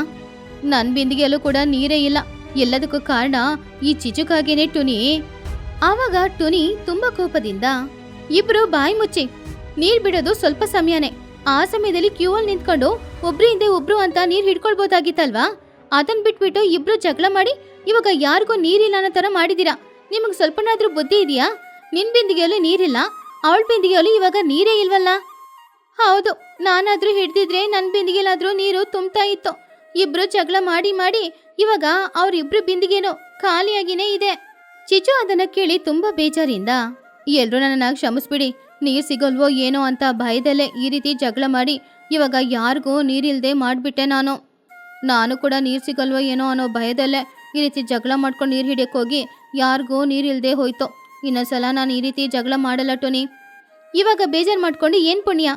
ನನ್ ಬಿಂದಿಗೆಯಲ್ಲೂ ಕೂಡ ನೀರೇ ಇಲ್ಲ, ಎಲ್ಲದಕ್ಕೂ ಕಾರಣ ಈ ಚಿಚುಕಾಗೇನೆ ಟುನಿ. ಆವಾಗ ಟುನಿ ತುಂಬಾ ಕೋಪದಿಂದ, ಇಬ್ರು ಬಾಯಿ ಮುಚ್ಚಿ, ನೀರ್ ಬಿಡೋದು ಸ್ವಲ್ಪ ಸಮಯನೇ. ಆ ಸಮಯದಲ್ಲಿ ಕ್ಯೂ ಅಲ್ಲಿ ನಿಂತ್ಕೊಂಡು ಒಬ್ರು ಹಿಂದೆ ಒಬ್ರು ಅಂತ ನೀರ್ ಹಿಡ್ಕೊಳ್ಬೋದಾಗಿತ್ತಲ್ವಾ? ಅದನ್ ಬಿಟ್ಬಿಟ್ಟು ಇಬ್ರು ಜಗಳ ಮಾಡಿ ಇವಾಗ ಯಾರಿಗೂ ನೀರಿಲ್ಲ ಅನ್ನೋ ತರ ಮಾಡಿದೀರಾ. ನಿಮಗ್ ಸ್ವಲ್ಪನಾದ್ರೂ ಬುದ್ಧಿ ಇದೆಯಾ? ನಿನ್ ಬಿಂದಿಗೆಯಲ್ಲೂ ನೀರಿಲ್ಲ, ಅವಳ ಬಿಂದಿಗೆಯಲ್ಲೂ ಇವಾಗ ನೀರೇ ಇಲ್ವಲ್ಲ. ಹೌದು, ನಾನಾದ್ರೂ ಹಿಡ್ದಿದ್ರೆ ನನ್ ಬಿಂದಿಗೆಲಾದ್ರೂ ನೀರು ತುಂಬ್ತಾ ಇತ್ತು. ಇಬ್ರು ಜಗಳ ಮಾಡಿ ಇವಾಗ ಅವ್ರಿಬ್ರು ಬಿಂದಿಗೆನೋ ಖಾಲಿಯಾಗಿನೇ ಇದೆ. ಚಿಚು ಅದನ್ನ ಕೇಳಿ ತುಂಬಾ ಬೇಜಾರಿಂದ, ಎಲ್ರೂ ನನ್ನ ಕ್ಷಮಿಸ್ಬಿಡಿ, ನೀರ್ ಸಿಗಲ್ವೋ ಏನೋ ಅಂತ ಭಯದಲ್ಲೇ ಈ ರೀತಿ ಜಗಳ ಮಾಡಿ ಇವಾಗ ಯಾರಿಗೂ ನೀರಿಲ್ದೆ ಮಾಡ್ಬಿಟ್ಟೆ. ನಾನು ಕೂಡ ನೀರ್ ಸಿಗಲ್ವೋ ಏನೋ ಅನ್ನೋ ಭಯದಲ್ಲೇ ಈ ರೀತಿ ಜಗಳ ಮಾಡ್ಕೊಂಡು ನೀರ್ ಹಿಡಿಯಕ್ ಹೋಗಿ ಯಾರಿಗೂ ನೀರಿಲ್ದೆ ಹೋಯ್ತು. ಇನ್ನೊಂದ್ಸಲ ನಾನು ಈ ರೀತಿ ಜಗಳ ಮಾಡಲ್ಲ ಟೋನಿ. ಇವಾಗ ಬೇಜಾರ್ ಮಾಡ್ಕೊಂಡು ಏನ್ ಪುಣ್ಯ?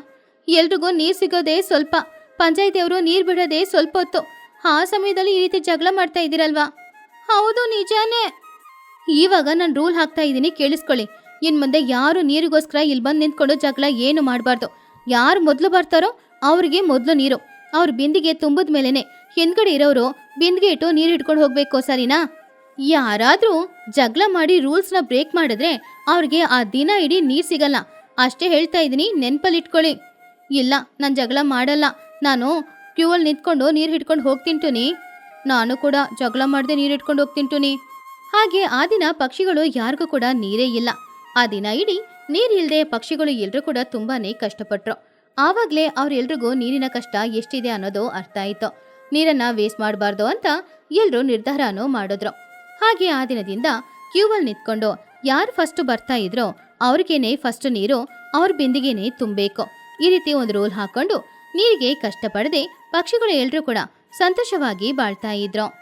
ಎಲ್ರಿಗೂ ನೀರ್ ಸಿಗೋದೇ ಸ್ವಲ್ಪ, ಪಂಚಾಯಿತಿಯವರು ನೀರ್ ಬಿಡೋದೇ ಸ್ವಲ್ಪ ಹೊತ್ತು. ಆ ಸಮಯದಲ್ಲಿ ಈ ರೀತಿ ಜಗಳ ಮಾಡ್ತಾ ಇದ್ದೀರಲ್ವಾ? ಹೌದು, ನಿಜಾನೇ. ಇವಾಗ ನಾನು ರೂಲ್ ಹಾಕ್ತಾ ಇದ್ದೀನಿ, ಕೇಳಿಸ್ಕೊಳ್ಳಿ. ಇನ್ ಮುಂದೆ ಯಾರು ನೀರಿಗೋಸ್ಕರ ಇಲ್ಲಿ ಬಂದು ನಿಂತ್ಕೊಂಡು ಜಗಳ ಏನು ಮಾಡಬಾರ್ದು. ಯಾರು ಮೊದಲು ಬರ್ತಾರೋ ಅವ್ರಿಗೆ ಮೊದಲು ನೀರು. ಅವ್ರ ಬಿಂದಿಗೆ ತುಂಬಿದ ಮೇಲೆನೆ ಹಿಂದ್ಗಡೆ ಇರೋರು ಬಿಂದಿಗೆ ಇಟ್ಟು ನೀರು ಹಿಡ್ಕೊಂಡು ಹೋಗ್ಬೇಕು, ಸರಿನಾ? ಯಾರಾದ್ರೂ ಜಗಳ ಮಾಡಿ ರೂಲ್ಸ್ನ ಬ್ರೇಕ್ ಮಾಡಿದ್ರೆ ಅವ್ರಿಗೆ ಆ ದಿನ ಇಡೀ ನೀರ್ ಸಿಗಲ್ಲ. ಅಷ್ಟೇ ಹೇಳ್ತಾ ಇದ್ದೀನಿ, ನೆನ್ಪಲ್ಲಿಟ್ಕೊಳ್ಳಿ. ಇಲ್ಲ, ನಾನು ಜಗಳ ಮಾಡಲ್ಲ. ನಾನು ಕ್ಯೂ ಅಲ್ಲಿ ನಿಂತ್ಕೊಂಡು ನೀರು ಹಿಡ್ಕೊಂಡು ಹೋಗ್ತಿಂಟುನಿ. ನಾನು ಕೂಡ ಜಗಳ ಮಾಡದೆ ನೀರು ಹಿಡ್ಕೊಂಡು ಹೋಗ್ತಿಂಟುನಿ. ಹಾಗೆ ಆ ದಿನ ಪಕ್ಷಿಗಳು ಯಾರಿಗೂ ಕೂಡ ನೀರೇ ಇಲ್ಲ. ಆ ದಿನ ಇಡೀ ನೀರಿಲ್ದೆ ಪಕ್ಷಿಗಳು ಎಲ್ರೂ ಕೂಡ ತುಂಬಾನೇ ಕಷ್ಟಪಟ್ರು. ಆವಾಗ್ಲೇ ಅವ್ರೆಲ್ರಿಗೂ ನೀರಿನ ಕಷ್ಟ ಎಷ್ಟಿದೆ ಅನ್ನೋದು ಅರ್ಥ ಆಯ್ತು. ನೀರನ್ನ ವೇಸ್ಟ್ ಮಾಡಬಾರ್ದು ಅಂತ ಎಲ್ರೂ ನಿರ್ಧಾರನೂ ಮಾಡಿದ್ರು. ಹಾಗೆ ಆ ದಿನದಿಂದ ಕ್ಯೂ ಅಲ್ಲಿ ನಿಂತ್ಕೊಂಡು ಯಾರು ಫಸ್ಟ್ ಬರ್ತಾ ಇದ್ರೋ ಅವ್ರಿಗೇನೆ ಫಸ್ಟ್ ನೀರು ಅವ್ರ ಬಿಂದಿಗೆನೆ ತುಂಬಬೇಕು. ಈ ರೀತಿ ಒಂದು ರೂಲ್ ಹಾಕೊಂಡು ನೀರಿಗೆ ಕಷ್ಟಪಡದೆ ಪಕ್ಷಿಗಳು ಎಲ್ರೂ ಕೂಡ ಸಂತೋಷವಾಗಿ ಬಾಳ್ತಾ ಇದ್ರು.